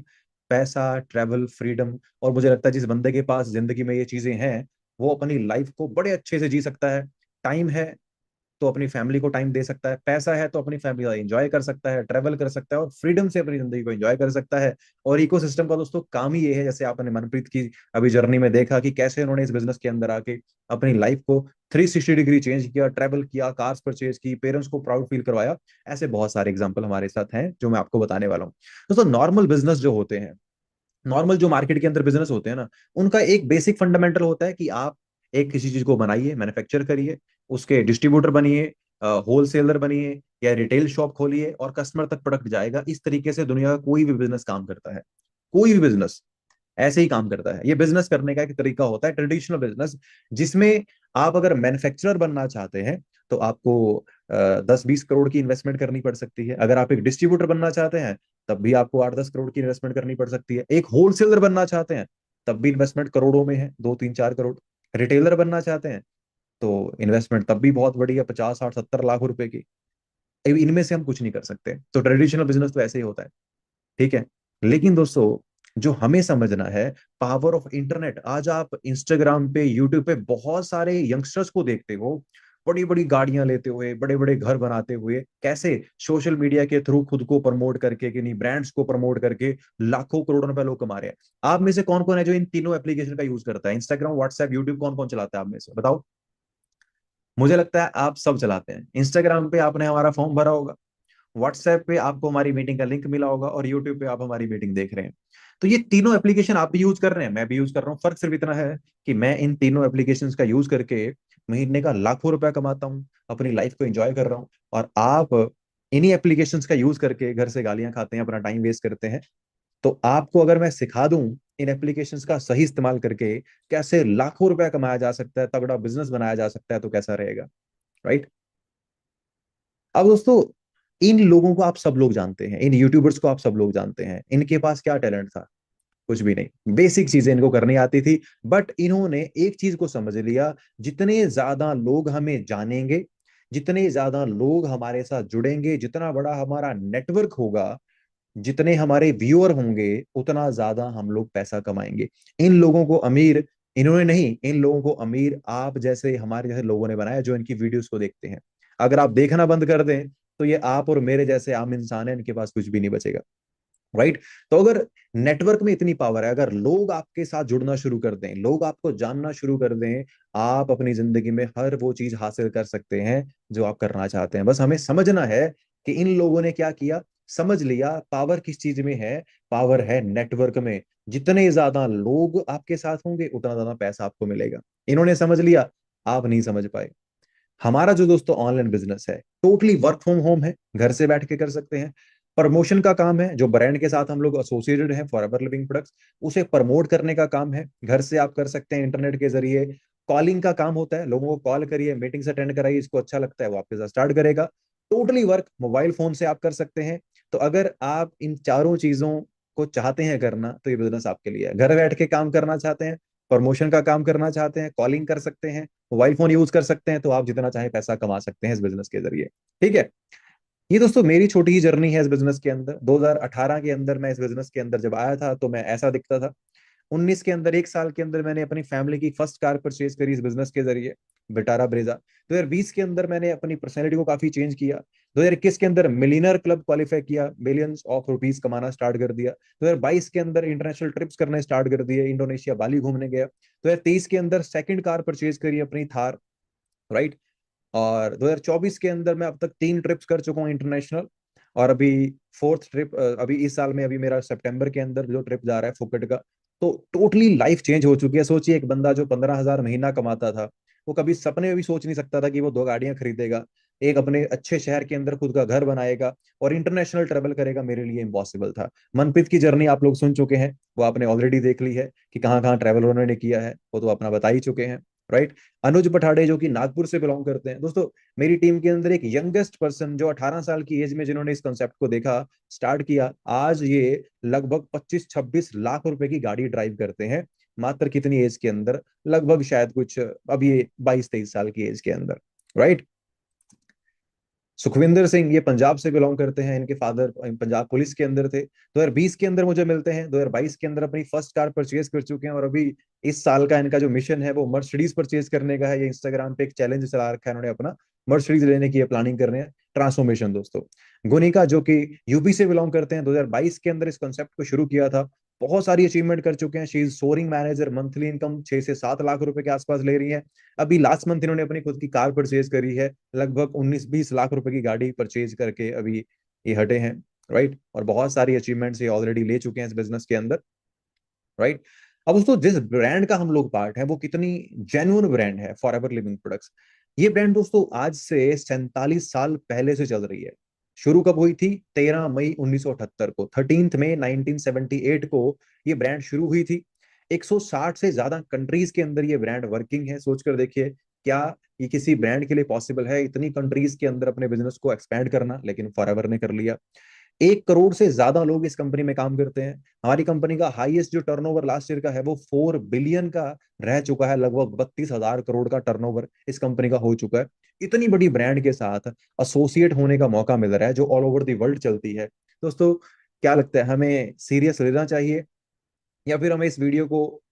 पैसा, ट्रैवल, फ्रीडम। और मुझे लगता है जिस बंदे के पास जिंदगी में ये चीजें हैं, वो अपनी लाइफ को बड़े अच्छे से जी सकता है। टाइम है तो अपनी फैमिली को टाइम दे सकता है, पैसा है तो अपनी फैमिली का एंजॉय कर सकता है, ट्रैवल कर सकता है, और फ्रीडम से अपनी जिंदगी को एंजॉय कर सकता है। और इकोसिस्टम का दोस्तों काम ही ये है, जैसे आपने मनप्रीत की अभी जर्नी में देखा कि कैसे उन्होंने इस बिजनेस के अंदर आके अपनी लाइफ को 360 डिग्री चेंज किया, ट्रैवल किया, कार्स परचेज की, पेरेंट्स को प्राउड फील करवाया। ऐसे बहुत सारे एग्जाम्पल हमारे साथ हैं जो मैं आपको बताने वाला हूँ। दोस्तों नॉर्मल बिजनेस जो होते हैं, नॉर्मल जो मार्केट के अंदर बिजनेस होते हैं ना, उनका एक बेसिक फंडामेंटल होता है कि आप एक किसी चीज को बनाइए, मैन्युफैक्चर करिए, उसके डिस्ट्रीब्यूटर बनिए, होलसेलर बनिए, या रिटेल शॉप खोलिए और कस्टमर तक प्रोडक्ट जाएगा। इस तरीके से दुनिया का कोई भी बिजनेस काम करता है। कोई भी बिजनेस ऐसे ही काम करता है। ये बिजनेस करने का एक तरीका होता है ट्रेडिशनल बिजनेस, जिसमें आप अगर मैन्युफैक्चरर बनना चाहते हैं तो आपको 10-20 करोड़ की इन्वेस्टमेंट करनी पड़ सकती है। अगर आप एक डिस्ट्रीब्यूटर बनना चाहते हैं तब भी आपको 8-10 करोड़ की इन्वेस्टमेंट करनी पड़ सकती है। एक होलसेलर बनना चाहते हैं तब भी इन्वेस्टमेंट करोड़ों में है, 2-3-4 करोड़। रिटेलर बनना चाहते हैं तो इन्वेस्टमेंट तब भी बहुत बड़ी है, 50-60-70 लाख रुपए की। इनमें से हम कुछ नहीं कर सकते। तो ट्रेडिशनल बिजनेस तो ऐसे ही होता है, ठीक है। लेकिन दोस्तों जो हमें समझना है, पावर ऑफ इंटरनेट। आज आप इंस्टाग्राम पे, यूट्यूब पे बहुत सारे यंगस्टर्स को देखते हो, बड़ी बड़ी गाड़ियां लेते हुए, बड़े बड़े घर बनाते हुए, कैसे सोशल मीडिया के थ्रू खुद को प्रमोट करके, किन्हीं ब्रांड्स को प्रमोट करके लाखों करोड़ों रुपए लोग कमा रहे हैं। आप में से कौन कौन है जो इन तीनों एप्लीकेशन का यूज करता है? इंस्टाग्राम, व्हाट्सएप, यूट्यूब, कौन कौन चलाता है आप में से, बताओ। मुझे लगता है आप सब चलाते हैं। इंस्टाग्राम पे आपने हमारा फॉर्म भरा होगा, व्हाट्सएप पे आपको हमारी मीटिंग का लिंक मिला होगा, और यूट्यूब पे आप हमारी मीटिंग देख रहे हैं। तो ये तीनों एप्लीकेशन आप भी यूज कर रहे हैं, मैं भी यूज कर रहा हूँ। फर्क सिर्फ इतना है कि मैं इन तीनों एप्लीकेशन का यूज करके महीने का लाखों रुपया कमाता हूँ, अपनी लाइफ को एंजॉय कर रहा हूँ। और आप इन्हीं एप्लीकेशन का यूज करके घर से गालियां खाते हैं, अपना टाइम वेस्ट करते हैं। तो आपको अगर मैं सिखा दूं इन एप्लीकेशंस का सही इस्तेमाल करके कैसे लाखों रुपया कमाया जा सकता है, तगड़ा बिजनेस बनाया जा सकता है, तो कैसा रहेगा, राइट। अब दोस्तों इन लोगों को आप सब लोग जानते हैं, इन यूट्यूबर्स को आप सब लोग जानते हैं, इनके पास क्या टैलेंट था? कुछ भी नहीं, बेसिक चीजें इनको करनी आती थी। बट इन्होंने एक चीज को समझ लिया, जितने ज्यादा लोग हमें जानेंगे, जितने ज्यादा लोग हमारे साथ जुड़ेंगे, जितना बड़ा हमारा नेटवर्क होगा, जितने हमारे व्यूअर होंगे, उतना ज्यादा हम लोग पैसा कमाएंगे। इन लोगों को अमीर इन्होंने नहीं, इन लोगों को अमीर आप जैसे, हमारे जैसे लोगों ने बनाया जो इनकी वीडियोस को देखते हैं। अगर आप देखना बंद कर दें तो ये आप और मेरे जैसे आम इंसान है, इनके पास कुछ भी नहीं बचेगा, राइट। तो अगर नेटवर्क में इतनी पावर है, अगर लोग आपके साथ जुड़ना शुरू कर दें, लोग आपको जानना शुरू कर दें, आप अपनी जिंदगी में हर वो चीज हासिल कर सकते हैं जो आप करना चाहते हैं। बस हमें समझना है कि इन लोगों ने क्या किया, समझ लिया पावर किस चीज में है। पावर है नेटवर्क में। जितने ज्यादा लोग आपके साथ होंगे उतना ज्यादा पैसा आपको मिलेगा। इन्होंने समझ लिया, आप नहीं समझ पाए। हमारा जो दोस्तों ऑनलाइन बिजनेस है, टोटली वर्क फ्रॉम होम है, घर से बैठ के कर सकते हैं। प्रमोशन का काम है, जो ब्रांड के साथ हम लोग एसोसिएटेड हैं, फॉरएवर लिविंग प्रोडक्ट्स, उसे प्रमोट करने का काम है, घर से आप कर सकते हैं इंटरनेट के जरिए। कॉलिंग का काम होता है, लोगों को कॉल करिए, मीटिंग्स अटेंड कराइए, इसको अच्छा लगता है वो आपके साथ स्टार्ट करेगा। टोटली वर्क मोबाइल फोन से आप कर सकते हैं। तो अगर आप इन चारों चीजों को चाहते हैं करना, तो ये बिजनेस आपके लिए है। घर बैठ के काम करना चाहते हैं, प्रमोशन का काम करना चाहते हैं, कॉलिंग कर सकते हैं, मोबाइल फोन यूज कर सकते हैं, तो आप जितना चाहे पैसा कमा सकते हैं इस बिजनेस के जरिए, ठीक है। ये दोस्तों मेरी छोटी ही जर्नी है इस बिजनेस के अंदर। 2018 के अंदर मैं इस बिजनेस के अंदर जब आया था तो मैं ऐसा दिखता था। 19 के अंदर, 1 साल के अंदर, मैंने अपनी फैमिली की फर्स्ट कार परचेज करी इस बिजनेस के जरिए। Vitara Brezza. 2020 के अंदर मैंने अपनी पर्सनैलिटी को काफी चेंज किया। 2021 के अंदर मिलियनर क्लब क्वालिफाई किया, बिलियंस ऑफ रुपीस कमाना स्टार्ट कर दिया। 2022 के अंदर इंटरनेशनल ट्रिप्स करने स्टार्ट कर दिए, इंडोनेशिया बाली घूमने गया। 2023 के अंदर सेकंड कार परचेज करी अपनी थार, राइट। और 2024 के अंदर मैं अब तक 3 ट्रिप्स कर चुका हूँ इंटरनेशनल। और अभी फोर्थ ट्रिप अभी इस साल में, अभी मेरा सितंबर के अंदर जो ट्रिप जा रहा है फुकेट का। तो टोटली लाइफ चेंज हो चुकी है। सोचिए, एक बंदा जो 15,000 महीना कमाता था, वो कभी सपने में भी सोच नहीं सकता था कि वो 2 गाड़ियां खरीदेगा, एक अपने अच्छे शहर के अंदर खुद का घर बनाएगा और इंटरनेशनल ट्रेवल करेगा। मेरे लिए इम्पॉसिबल था। मनप्रीत की जर्नी आप लोग सुन चुके हैं, वो आपने ऑलरेडी देख ली है कि कहाँ कहाँ ट्रैवल उन्होंने किया है, वो तो अपना बता ही चुके हैं, राइट। अनुज पठाड़े जो कि नागपुर से बिलोंग करते हैं दोस्तों, मेरी टीम के अंदर एक यंगेस्ट पर्सन जो 18 साल की एज में जिन्होंने इस कॉन्सेप्ट को देखा, स्टार्ट किया, आज ये लगभग 25-26 लाख रुपए की गाड़ी ड्राइव करते हैं। मात्र कितनी एज के अंदर? लगभग शायद कुछ अब ये 22-23 साल की एज के अंदर, राइट। सुखविंदर सिंह ये पंजाब से बिलोंग करते हैं, इनके फादर पंजाब पुलिस के अंदर थे। 2020 के अंदर मुझे मिलते हैं, 2022 के अंदर अपनी फर्स्ट कार परचेज कर चुके हैं। और अभी इस साल का इनका जो मिशन है वो मर्सिडीज परचेज करने का है। ये इंस्टाग्राम पे एक चैलेंज चला रखा है इन्होंने अपना, मर्सिडीज लेने की प्लानिंग कर रहे हैं। ट्रांसफॉर्मेशन दोस्तों। गुनिका जो कि यूपी से बिलोंग करते हैं, 2022 के अंदर इस कॉन्सेप्ट को शुरू किया था। बहुत सारी अचीवमेंट कर चुके हैं। She is soaring manager, monthly income 6 से 7 लाख रुपए के आसपास ले रही है। अभी लास्ट मंथ इन्होंने अपनी खुद की कार परचेज करी है, लगभग 19-20 लाख रुपए की गाड़ी परचेज करके अभी ये हटे हैं, राइट। और बहुत सारी अचीवमेंट्स ये ऑलरेडी ले चुके हैं इस बिजनेस के अंदर, राइट। अब दोस्तों, जिस ब्रांड का हम लोग पार्ट है वो कितनी जेन्युइन ब्रांड है, फॉरएवर लिविंग प्रोडक्ट्स। ये ब्रांड दोस्तों आज से 47 साल पहले से चल रही है। शुरू कब हुई थी? 13 मई 1978 को, 13 मई 1978 को ये ब्रांड शुरू हुई थी। 160 से ज्यादा कंट्रीज के अंदर ये ब्रांड वर्किंग है। सोचकर देखिए, क्या ये किसी ब्रांड के लिए पॉसिबल है इतनी कंट्रीज के अंदर अपने बिजनेस को एक्सपैंड करना? लेकिन फॉरएवर ने कर लिया। 1 करोड़ से ज्यादा लोग इस कंपनी में काम करते हैं। हमारी कंपनी का हाईएस्ट जो टर्नओवर लास्ट ईयर का है वो 4 बिलियन का रह चुका है। लगभग 32,000 करोड़ का टर्नओवर इस कंपनी का हो चुका है। इतनी बड़ी ब्रांड के साथ एसोसिएट होने का मौका मिल रहा है जो ऑल ओवर द वर्ल्ड चलती है। दोस्तों, क्या लगता है, हमें सीरियस लेना चाहिए या फिर हमें इस वीडियो को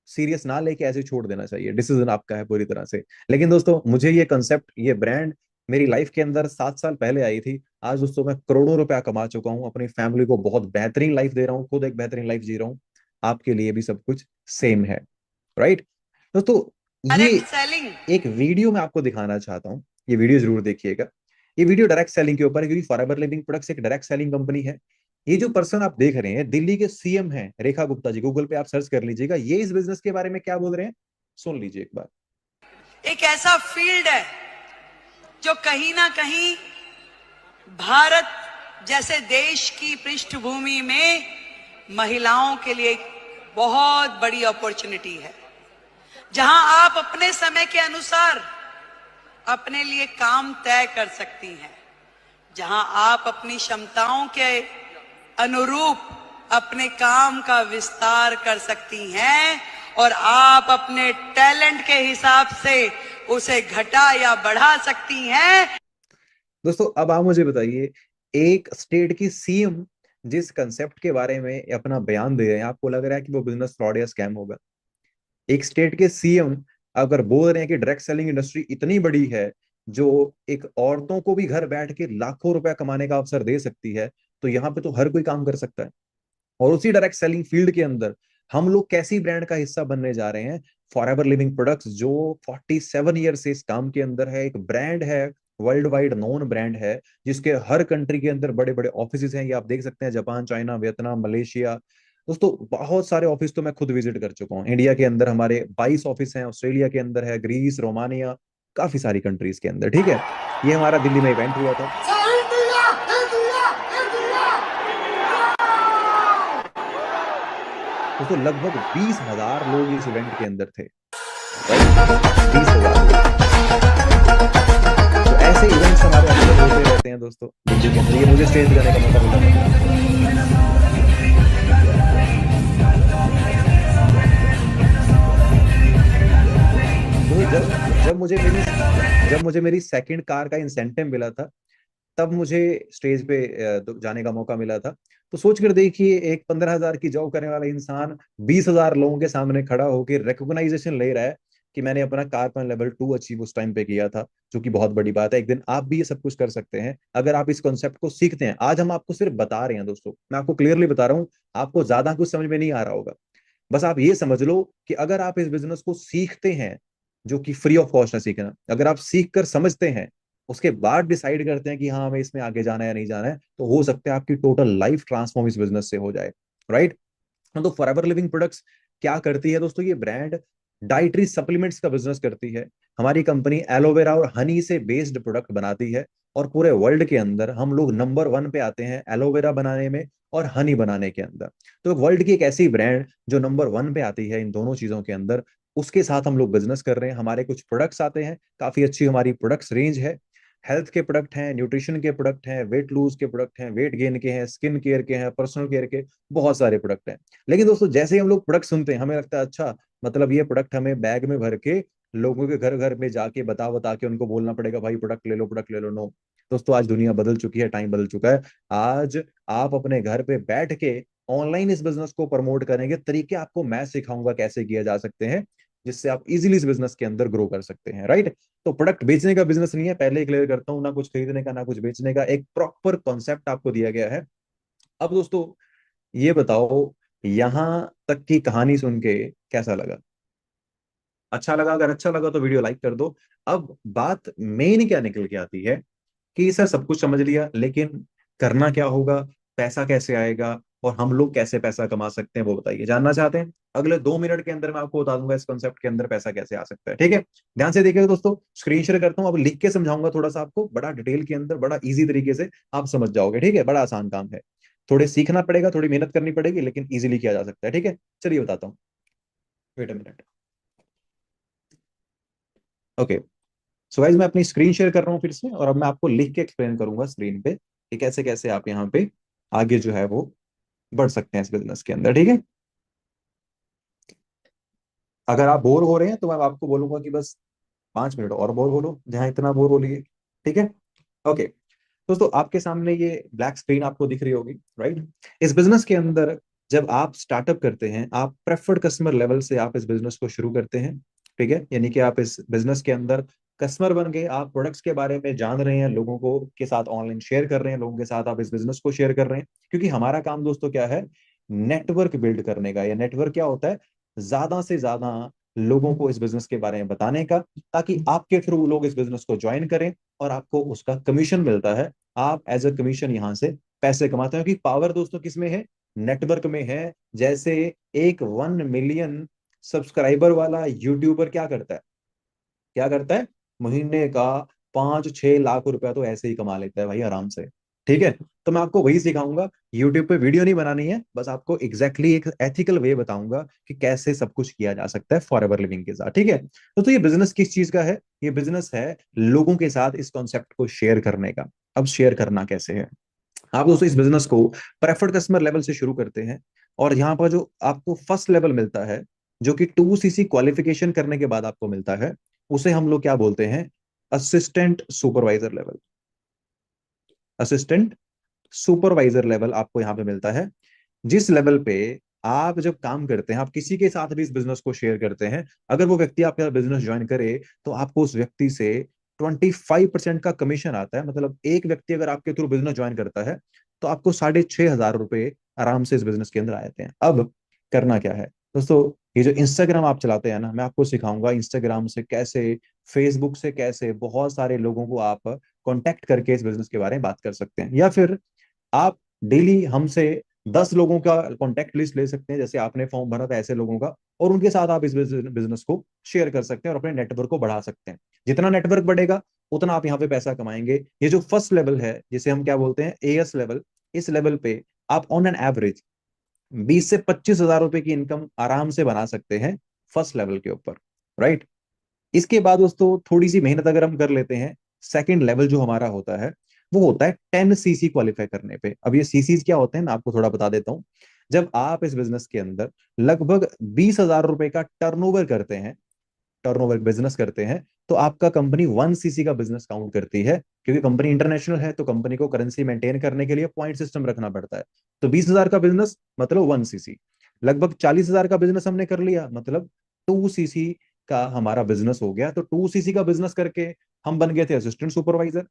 सीरियस ना लेके ऐसे छोड़ देना चाहिए? डिसीजन आपका है पूरी तरह से। लेकिन दोस्तों, मुझे ये कंसेप्ट, ये ब्रांड मेरी लाइफ के अंदर 7 साल पहले आई थी। आज दोस्तों मैं करोड़ों रुपया कमा चुका हूँ, अपनी फैमिली को बहुत बेहतरीन लाइफ दे रहा हूँ, खुद एक बेहतरीन लाइफ जी रहा हूँ। आपके लिए भी सब कुछ सेम है, राइट। दोस्तों, ये डायरेक्ट सेलिंग एक वीडियो मैं आपको दिखाना चाहता हूँ, ये वीडियो जरूर देखिएगा। ये वीडियो डायरेक्ट सेलिंग के ऊपर है, क्योंकि फॉरएवर लिविंग प्रोडक्ट्स एक डायरेक्ट सेलिंग कंपनी है। ये जो पर्सन आप देख रहे हैं, दिल्ली के सीएम हैं रेखा गुप्ता जी। गूगल पे आप सर्च कर लीजिएगा, ये इस बिजनेस के बारे में क्या बोल रहे हैं, सुन लीजिए एक बार। एक ऐसा फील्ड है जो कहीं ना कहीं भारत जैसे देश की पृष्ठभूमि में महिलाओं के लिए एक बहुत बड़ी अपॉर्चुनिटी है, जहां आप अपने समय के अनुसार अपने लिए काम तय कर सकती हैं, जहां आप अपनी क्षमताओं के अनुरूप अपने काम का विस्तार कर सकती हैं और आप अपने टैलेंट के हिसाब से उसे घटा या बढ़ा सकती हैं। दोस्तों, अब आप मुझे बताइए, एक स्टेट की सीएम जिस कंसेप्ट के बारे में अपना बयान दे रहे हैं, आपको लग रहा है कि वो बिजनेस फ्रॉड या स्कैम होगा? एक स्टेट के सीएम अगर बोल रहे हैं कि डायरेक्ट सेलिंग इंडस्ट्री इतनी बड़ी है जो एक औरतों को भी घर बैठ के लाखों रुपया कमाने का अवसर दे सकती है, तो यहाँ पे तो हर कोई काम कर सकता है। और उसी डायरेक्ट सेलिंग फील्ड के अंदर हम लोग कैसी ब्रांड का हिस्सा बनने जा रहे हैं? फॉरएवर लिविंग प्रोडक्ट्स, जो 47 ईयर से इस काम के अंदर है, एक ब्रांड है, वर्ल्ड वाइड नोन ब्रांड है, जिसके हर कंट्री के अंदर बड़े बड़े ऑफिस हैं। ये आप देख सकते हैं, जापान, चाइना, वियतनाम, मलेशिया। दोस्तों, बहुत सारे ऑफिस तो मैं खुद विजिट कर चुका हूँ। इंडिया के अंदर हमारे 22 ऑफिस हैं, ऑस्ट्रेलिया के अंदर है, ग्रीस, रोमानिया, काफी सारी कंट्रीज के अंदर, ठीक है। ये हमारा दिल्ली में इवेंट हुआ था। दोस्तों, लगभग 20,000 लोग इस इवेंट के अंदर थे, राइट। 20,000 लोग। तो ऐसे इवेंट्स हमारे अंदर होते रहते हैं दोस्तों दिल्ली के अंदर। ये मुझे स्टेज जाने का मौका मिला। तो जब मुझे मेरी सेकंड कार का इंसेंटिव मिला था, तब मुझे स्टेज पे जाने का मौका मिला था। तो सोच कर देखिए, एक 15,000 की जॉब करने वाला इंसान 20,000 लोगों के सामने खड़ा होकर रिकॉग्नाइजेशन ले रहा है कि मैंने अपना कार्बन लेवल 2 अचीव उस टाइम पे किया था, जो कि बहुत बड़ी बात है। एक दिन आप भी ये सब कुछ कर सकते हैं अगर आप इस कॉन्सेप्ट को सीखते हैं। आज हम आपको सिर्फ बता रहे हैं दोस्तों, मैं आपको क्लियरली बता रहा हूँ, आपको ज्यादा कुछ समझ में नहीं आ रहा होगा। बस आप ये समझ लो कि अगर आप इस बिजनेस को सीखते हैं, जो कि फ्री ऑफ कॉस्ट है सीखना, अगर आप सीख कर समझते हैं, उसके बाद डिसाइड करते हैं कि हाँ हमें इसमें आगे जाना है या नहीं जाना है, तो हो सकता है आपकी टोटल लाइफ ट्रांसफॉर्म इस बिजनेस से हो जाए, राइट। तो फॉरएवर लिविंग प्रोडक्ट्स क्या करती है दोस्तों? ये ब्रांड डाइटरी सप्लीमेंट्स का बिजनेस करती है। हमारी कंपनी एलोवेरा और हनी से बेस्ड प्रोडक्ट बनाती है, और पूरे वर्ल्ड के अंदर हम लोग नंबर 1 पे आते हैं एलोवेरा बनाने में और हनी बनाने के अंदर। तो वर्ल्ड की एक ऐसी ब्रांड जो नंबर 1 पे आती है इन दोनों चीजों के अंदर, उसके साथ हम लोग बिजनेस कर रहे हैं। हमारे कुछ प्रोडक्ट्स आते हैं, काफी अच्छी हमारी प्रोडक्ट्स रेंज है। हेल्थ के प्रोडक्ट हैं, न्यूट्रिशन के प्रोडक्ट हैं, वेट लूज के प्रोडक्ट हैं, वेट गेन के हैं, स्किन केयर के हैं, पर्सनल केयर के, बहुत सारे प्रोडक्ट हैं। लेकिन दोस्तों जैसे ही हम लोग प्रोडक्ट सुनते हैं हमें लगता है अच्छा, मतलब ये प्रोडक्ट हमें बैग में भर के लोगों के घर घर में जाके बता बता के उनको बोलना पड़ेगा भाई प्रोडक्ट ले लो, प्रोडक्ट ले लो। नो दोस्तों, आज दुनिया बदल चुकी है, टाइम बदल चुका है। आज आप अपने घर पे बैठ के ऑनलाइन इस बिजनेस को प्रमोट करेंगे, तरीके आपको मैं सिखाऊंगा कैसे किया जा सकते हैं, जिससे आप इजीली इस बिजनेस के अंदर ग्रो कर सकते हैं, राइट। तो प्रोडक्ट बेचने का बिजनेस नहीं है, पहले ही क्लियर करता हूं, ना कुछ खरीदने का ना कुछ बेचने का, एक प्रॉपर कॉन्सेप्ट आपको दिया गया है। अब दोस्तों ये बताओ, यहां तक की कहानी सुन के कैसा लगा? अच्छा लगा? अगर अच्छा लगा तो वीडियो लाइक कर दो। अब बात मेन क्या निकल के आती है कि सर सब कुछ समझ लिया, लेकिन करना क्या होगा, पैसा कैसे आएगा, और हम लोग कैसे पैसा कमा सकते हैं, वो बताइए। जानना चाहते हैं? अगले 2 मिनट के अंदर मैं आपको बता दूंगा इस कॉन्सेप्ट के अंदर पैसा कैसे आ सकता है, ठीक है। ध्यान से देखिएगा दोस्तों, स्क्रीन शेयर करता हूँ, अब लिख के समझाऊंगा थोड़ा सा आपको, बड़ा डिटेल के अंदर, बड़ा इजी तरीके से आप समझ जाओगे, ठीक है। बड़ा आसान काम है, थोड़े सीखना पड़ेगा, थोड़ी मेहनत करनी पड़ेगी, लेकिन इजीली किया जा सकता है, ठीक है। चलिए बताता हूँ, wait a minute. Okay, so guys मैं अपनी स्क्रीन शेयर कर रहा हूँ फिर से, और अब मैं आपको लिख के एक्सप्लेन करूंगा स्क्रीन पे कि कैसे कैसे आप यहाँ पे आगे जो है वो बढ़ सकते हैं इस बिजनेस के अंदर, ठीक है। अगर आप बोर हो रहे हैं तो मैं आपको बोलूंगा कि बस 5 मिनट और बोर हो लो, जहां इतना बोर हो लिए, ठीक है। ओके दोस्तों, आपके सामने ये ब्लैक स्क्रीन आपको दिख रही होगी, राइट। इस बिजनेस के अंदर जब आप स्टार्टअप करते हैं, आप प्रेफर्ड कस्टमर लेवल से आप इस बिजनेस को शुरू करते हैं, ठीक है। यानी कि आप इस बिजनेस के अंदर कस्टमर बन गए, आप प्रोडक्ट्स के बारे में जान रहे हैं, लोगों को के साथ ऑनलाइन शेयर कर रहे हैं, लोगों के साथ आप इस बिजनेस को शेयर कर रहे हैं, क्योंकि हमारा काम दोस्तों क्या है, नेटवर्क बिल्ड करने का। या नेटवर्क क्या होता है, ज्यादा से ज्यादा लोगों को इस बिजनेस के बारे में बताने का, ताकि आपके थ्रू लोग इस बिजनेस को ज्वाइन करें और आपको उसका कमीशन मिलता है। आप एज अ कमीशन यहां से पैसे कमाते हैं, क्योंकि पावर दोस्तों किस में है, नेटवर्क में है। जैसे एक 1 मिलियन सब्सक्राइबर वाला यूट्यूबर क्या करता है, क्या करता है, महीने का 5-6 लाख रुपया तो ऐसे ही कमा लेता है भाई आराम से, ठीक है। तो मैं आपको वही सिखाऊंगा, यूट्यूब पे वीडियो नहीं बनानी है, बस आपको एग्जैक्टली एक एथिकल वे बताऊंगा कि कैसे सब कुछ किया जा सकता है फॉरएवर लिविंग के साथ, ठीक है। तो ये बिजनेस किस चीज का है? ये बिजनेस है लोगों के साथ इस कॉन्सेप्ट को शेयर करने का। अब शेयर करना कैसे है? आप दोस्तों इस बिजनेस को प्रेफर्ड कस्टमर लेवल से शुरू करते हैं, और यहाँ पर जो आपको फर्स्ट लेवल मिलता है, जो कि 2 सीसी क्वालिफिकेशन करने के बाद आपको मिलता है, उसे हम लोग क्या बोलते हैं, assistant supervisor level. Assistant supervisor level आपको यहाँ पे मिलता है, जिस लेवल पे आप जब काम करते हैं, आप किसी के साथ भी इस बिजनेस को शेयर करते हैं, अगर वो व्यक्ति आपका बिजनेस ज्वाइन करे, तो आपको उस व्यक्ति से 25% का कमीशन आता है। मतलब एक व्यक्ति अगर आपके थ्रू बिजनेस ज्वाइन करता है, तो आपको 6,500 रुपए आराम से इस बिजनेस के अंदर आ जाते हैं। अब करना क्या है दोस्तों, ये जो इंस्टाग्राम आप चलाते हैं ना, मैं आपको सिखाऊंगा इंस्टाग्राम से कैसे, फेसबुक से कैसे बहुत सारे लोगों को आप कांटेक्ट करके इस बिजनेस के बारे में बात कर सकते हैं। या फिर आप डेली हमसे 10 लोगों का कॉन्टेक्ट लिस्ट ले सकते हैं, जैसे आपने फॉर्म भरा था ऐसे लोगों का, और उनके साथ आप इस बिजनेस को शेयर कर सकते हैं और अपने नेटवर्क को बढ़ा सकते हैं। जितना नेटवर्क बढ़ेगा उतना आप यहाँ पे पैसा कमाएंगे। ये जो फर्स्ट लेवल है, जिसे हम क्या बोलते हैं, एएस लेवल, इस लेवल पे आप ऑन एन एवरेज 20 से 25 हजार रुपए की इनकम आराम से बना सकते हैं फर्स्ट लेवल के ऊपर, राइट। इसके बाद दोस्तों थोड़ी सी मेहनत अगर हम कर लेते हैं, सेकंड लेवल जो हमारा होता है, वो होता है 10 सीसी क्वालिफाई करने पे। अब ये सीसीज क्या होते हैं मैं आपको थोड़ा बता देता हूँ। जब आप इस बिजनेस के अंदर लगभग 20 हजार रुपए का टर्नओवर करते हैं, टर्नओवर बिजनेस करते हैं, तो आपका कंपनी 1 सीसी का बिजनेस काउंट करती है, क्योंकि कंपनी इंटरनेशनल है, तो कंपनी को करेंसी मेंटेन करने के लिए पॉइंट सिस्टम रखना पड़ता है। तो 20 हजार का बिजनेस मतलब 1 सीसी। लगभग 40 हजार का बिजनेस हमने कर लिया, मतलब 2 सीसी का हमारा बिजनेस हो गया, तो 2 सीसी का बिजनेस करके हम बन गए थे असिस्टेंट सुपरवाइजर,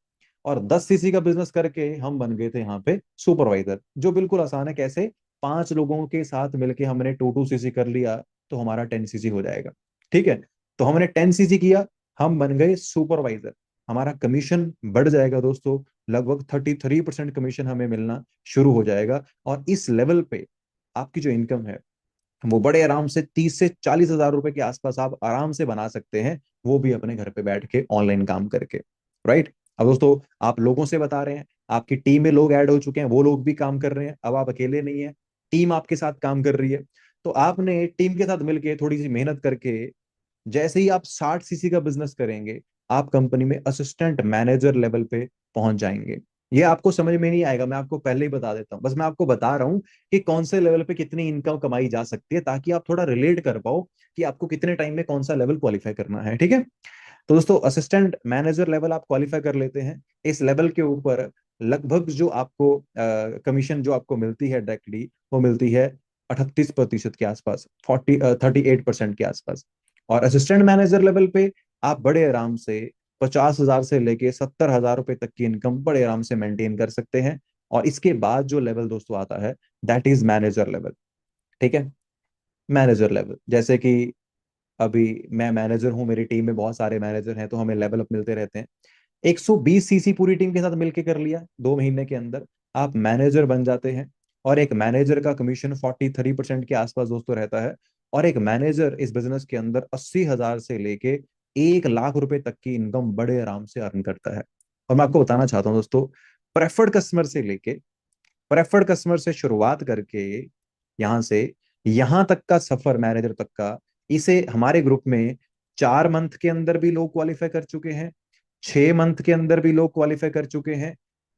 और 10 सीसी का बिजनेस करके हम बन गए थे यहाँ पे सुपरवाइजर, जो बिल्कुल आसान है। कैसे? 5 लोगों के साथ मिलके हमने 2 2 सीसी कर लिया तो हमारा 10 सीसी हो जाएगा। ठीक है, तो हमने 10 सीसी किया, हम बन गए सुपरवाइजर, हमारा कमीशन बढ़ जाएगा दोस्तों, लगभग 33% कमीशन हमें मिलना शुरू हो जाएगा। और इस लेवल पे आपकी जो इनकम है वो बड़े आराम से 30 से 40 हजार रुपए के आसपास आप आराम से बना सकते हैं, वो भी अपने घर पे बैठ के ऑनलाइन काम करके। राइट? अब दोस्तों, आप लोगों से बता रहे हैं, आपकी टीम में लोग ऐड हो चुके हैं, वो लोग भी काम कर रहे हैं, अब आप अकेले नहीं है, टीम आपके साथ काम कर रही है। तो आपने टीम के साथ मिलके थोड़ी सी मेहनत करके जैसे ही आप 60 सीसी का बिजनेस करेंगे, आप कंपनी में असिस्टेंट मैनेजर लेवल पे पहुंच जाएंगे। ये आपको समझ में नहीं आएगा, मैं आपको पहले ही बता देता हूँ, बस मैं आपको बता रहा हूँ कि कौन से लेवल पे कितनी इनकम कमाई जा सकती है, ताकि आप थोड़ा रिलेट कर पाओ कि आपको कितने टाइम में कौन सा लेवल क्वालिफाई करना है। ठीक है, तो दोस्तों असिस्टेंट मैनेजर लेवल आप क्वालिफाई कर लेते हैं, इस लेवल के ऊपर लगभग जो आपको कमीशन जो आपको मिलती है डायरेक्टली, वो मिलती है 38% के आसपास, 38% के आसपास। और असिस्टेंट मैनेजर लेवल पे आप बड़े आराम से 50 हजार से लेके 70 हजार रुपए तक की इनकम बड़े आराम से मेंटेन कर सकते हैं। और इसके बाद जो लेवल दोस्तों आता है, दैट इज मैनेजर लेवल। ठीक है, मैनेजर लेवल, जैसे कि अभी मैं मैनेजर हूं, मेरी टीम में बहुत सारे मैनेजर हैं, तो हमें लेवल अप मिलते रहते हैं। 120 सीसी पूरी टीम के साथ मिलके कर लिया, 2 महीने के अंदर आप मैनेजर बन जाते हैं। और एक मैनेजर का कमीशन 43% के आसपास दोस्तों रहता है। और एक मैनेजर इस बिजनेस के अंदर 80 हजार से लेके 1 लाख रुपए तक की इनकम बड़े आराम से अर्न करता है। और मैं आपको बताना चाहता हूँ दोस्तों, प्रेफर्ड कस्टमर से लेके, प्रेफर्ड कस्टमर से शुरुआत करके यहां से यहां तक का सफर मैनेजर तक का, इसे हमारे ग्रुप में 4 मंथ के अंदर भी लोग क्वालिफाई कर चुके हैं, 6 मंथ के अंदर भी लोग क्वालिफाई कर चुके हैं,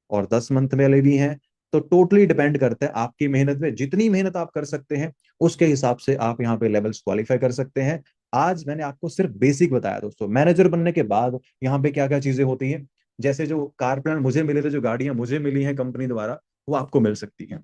और 10 मंथ वाले भी हैं। तो टोटली डिपेंड करता है आपकी मेहनत में, जितनी मेहनत आप कर सकते हैं उसके हिसाब से आप यहाँ पे लेवल्स क्वालिफाई कर सकते हैं। आज मैंने आपको सिर्फ बेसिक बताया दोस्तों, मैनेजर बनने के बाद यहाँ पे क्या क्या चीजें होती हैं। जैसे जो कार प्लान मुझे मिले थे, जो गाड़ियां मुझे मिली हैं कंपनी द्वारा, वो आपको मिल सकती हैं।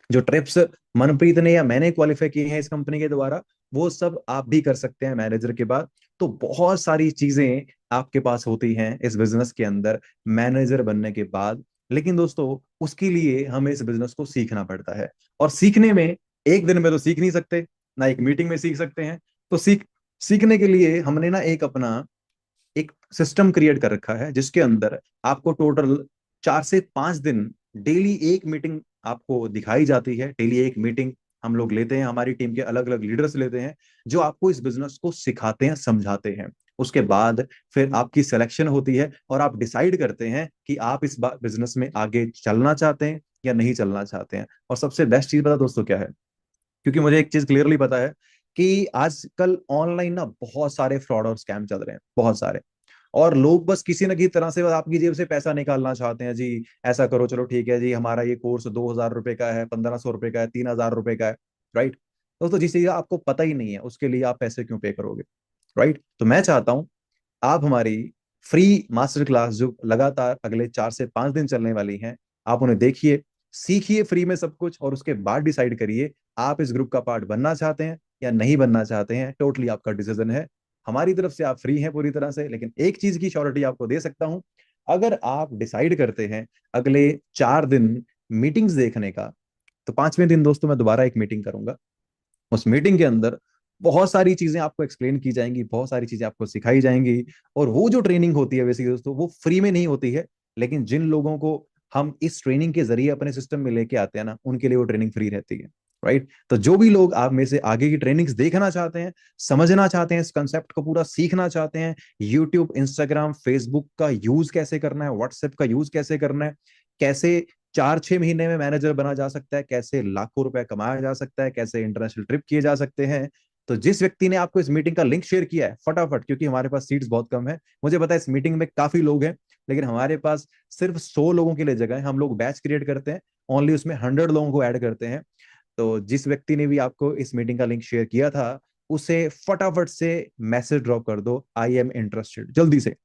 जो ट्रिप्स मनप्रीत ने या मैंने क्वालिफाई किए हैं इस कंपनी के द्वारा, वो सब आप भी कर सकते हैं मैनेजर के बाद। तो बहुत सारी चीजें आपके पास होती हैं इस बिजनेस के अंदर मैनेजर बनने के बाद। लेकिन दोस्तों उसके लिए हमें इस बिजनेस को सीखना पड़ता है, और सीखने में एक दिन में तो सीख नहीं सकते, ना एक मीटिंग में सीख सकते हैं। तो सीखने के लिए हमने ना एक अपना एक सिस्टम क्रिएट कर रखा है, जिसके अंदर आपको टोटल 4 से 5 दिन डेली एक मीटिंग आपको दिखाई जाती है। डेली एक मीटिंग हम लोग लेते हैं, हमारी टीम के अलग अलग लीडर्स लेते हैं, जो आपको इस बिजनेस को सिखाते हैं, समझाते हैं। उसके बाद फिर आपकी सिलेक्शन होती है, और आप डिसाइड करते हैं कि आप इस बिजनेस में आगे चलना चाहते हैं या नहीं चलना चाहते हैं। और सबसे बेस्ट चीज पता दोस्तों क्या है? क्योंकि मुझे एक चीज क्लियरली पता है कि आजकल ऑनलाइन ना बहुत सारे फ्रॉड और स्कैम चल रहे हैं, बहुत सारे। और लोग बस किसी न किसी तरह से बस आपकी जेब से पैसा निकालना चाहते हैं जी। ऐसा करो, चलो ठीक है जी, हमारा ये कोर्स 2 हजार रुपए का है, 1500 रुपए का है, 3 हजार रुपए का है। राइट? दोस्तों जिस चीज का आपको पता ही नहीं है, उसके लिए आप पैसे क्यों पे करोगे? राइट? तो मैं चाहता हूं आप हमारी फ्री मास्टर क्लास जो लगातार अगले 4 से 5 दिन चलने वाली हैं, आप उन्हें देखिए, सीखिए फ्री में सब कुछ, और उसके बाद डिसाइड करिए आप इस ग्रुप का पार्ट बनना चाहते हैं या नहीं बनना चाहते हैं। टोटली आपका डिसीजन है। हमारी तरफ से आप फ्री हैं पूरी तरह से, लेकिन एक चीज की श्योरिटी आपको दे सकता हूं, अगर आप डिसाइड करते हैं अगले 4 दिन मीटिंग्स देखने का, तो 5वें दिन दोस्तों मैं दोबारा एक मीटिंग करूंगा। उस मीटिंग के अंदर बहुत सारी चीजें आपको एक्सप्लेन की जाएंगी, बहुत सारी चीजें आपको सिखाई जाएंगी। और वो जो ट्रेनिंग होती है बेसिकली दोस्तों, वो फ्री में नहीं होती है, लेकिन जिन लोगों को हम इस ट्रेनिंग के जरिए अपने सिस्टम में लेके आते हैं ना, उनके लिए वो ट्रेनिंग फ्री रहती है। राइट? तो जो भी लोग आप में से आगे की ट्रेनिंग्स देखना चाहते हैं, समझना चाहते हैं, इस कंसेप्ट को पूरा सीखना चाहते हैं, यूट्यूब, इंस्टाग्राम, फेसबुक का यूज कैसे करना है, व्हाट्सएप का यूज कैसे करना है, कैसे 4 6 महीने में मैनेजर बना जा सकता है, कैसे लाखों रुपए कमाया जा सकता है, कैसे इंटरनेशनल ट्रिप किए जा सकते हैं, तो जिस व्यक्ति ने आपको इस मीटिंग का लिंक शेयर किया है, फटाफट, क्योंकि हमारे पास सीट्स बहुत कम है, मुझे पता है इस मीटिंग में काफी लोग हैं, लेकिन हमारे पास सिर्फ 100 लोगों के लिए जगह है। हम लोग बैच क्रिएट करते हैं, ओनली उसमें 100 लोगों को ऐड करते हैं। तो जिस व्यक्ति ने भी आपको इस मीटिंग का लिंक शेयर किया था, उसे फटाफट से मैसेज ड्रॉप कर दो, आई एम इंटरेस्टेड, जल्दी से।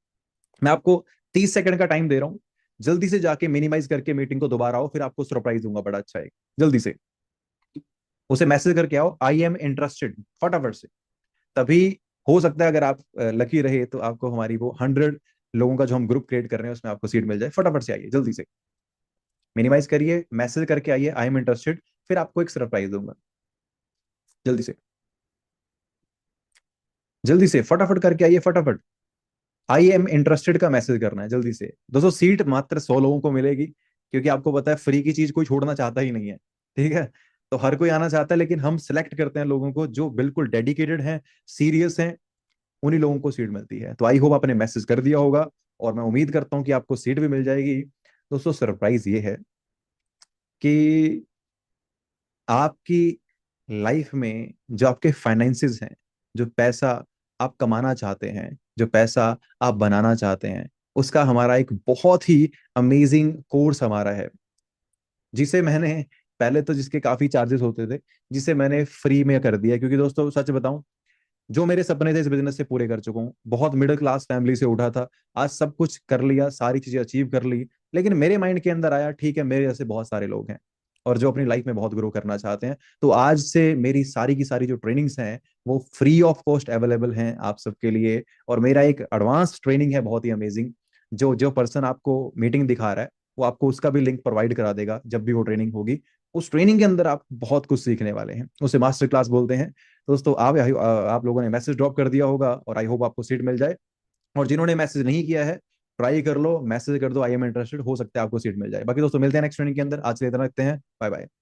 मैं आपको 30 सेकंड का टाइम दे रहा हूँ, जल्दी से जाके मिनिमाइज करके मीटिंग को दोबारा आओ, फिर आपको सरप्राइज दूंगा बड़ा अच्छा है। जल्दी से उसे मैसेज करके आओ, आई एम इंटरेस्टेड, फटाफट से। तभी हो सकता है अगर आप लकी रहे तो आपको हमारी वो 100 लोगों का जो हम ग्रुप क्रिएट कर रहे हैं उसमें आपको सीट मिल जाए। फटाफट से आइए, जल्दी से मिनिमाइज करिए, मैसेज करके आइए आई एम इंटरेस्टेड, फिर आपको एक सरप्राइज दूंगा। जल्दी से, जल्दी से फटाफट करके आइए, फटाफट। आई एम इंटरेस्टेड का मैसेज करना है जल्दी से। दोस्तों सीट मात्र 100 लोगों को मिलेगी, क्योंकि आपको पता है फ्री की चीज कोई छोड़ना चाहता ही नहीं है, ठीक है। तो हर कोई आना चाहता है, लेकिन हम सिलेक्ट करते हैं लोगों को जो बिल्कुल डेडिकेटेड हैं, सीरियस हैं, उन्हीं लोगों को सीट मिलती है। तो आई होप आपने मैसेज कर दिया होगा, और मैं उम्मीद करता हूँ कि आपको सीट भी मिल जाएगी। दोस्तों सरप्राइज ये है कि आपकी लाइफ में जो आपके फाइनेंसेस हैं, जो पैसा आप कमाना चाहते हैं, जो पैसा आप बनाना चाहते हैं, उसका हमारा एक बहुत ही अमेजिंग कोर्स हमारा है, जिसे मैंने पहले तो जिसके काफी चार्जेस होते थे, जिसे मैंने फ्री में कर दिया। क्योंकि दोस्तों सच बताऊं, जो मेरे सपने थे इस बिजनेस से पूरे कर चुका हूँ। बहुत मिडिल क्लास फैमिली से उठा था, आज सब कुछ कर लिया, सारी चीजें अचीव कर ली, लेकिन मेरे माइंड के अंदर आया ठीक है मेरे जैसे बहुत सारे लोग हैं और जो अपनी लाइफ में बहुत ग्रो करना चाहते हैं। तो आज से मेरी सारी की सारी जो ट्रेनिंग्स हैं वो फ्री ऑफ कॉस्ट अवेलेबल हैं आप सबके लिए। और मेरा एक एडवांस ट्रेनिंग है बहुत ही अमेजिंग, जो जो पर्सन आपको मीटिंग दिखा रहा है वो आपको उसका भी लिंक प्रोवाइड करा देगा जब भी वो ट्रेनिंग होगी। उस ट्रेनिंग के अंदर आप बहुत कुछ सीखने वाले हैं, उसे मास्टर क्लास बोलते हैं। दोस्तों आप लोगों ने मैसेज ड्रॉप कर दिया होगा और आई होप आपको सीट मिल जाए। और जिन्होंने मैसेज नहीं किया है, ट्राई कर लो, मैसेज कर दो आई एम इंटरेस्टेड, हो सकता है आपको सीट मिल जाए। बाकी दोस्तों मिलते हैं नेक्स्ट ट्रेनिंग के अंदर। आज से इतना रखते हैं, बाय बाय।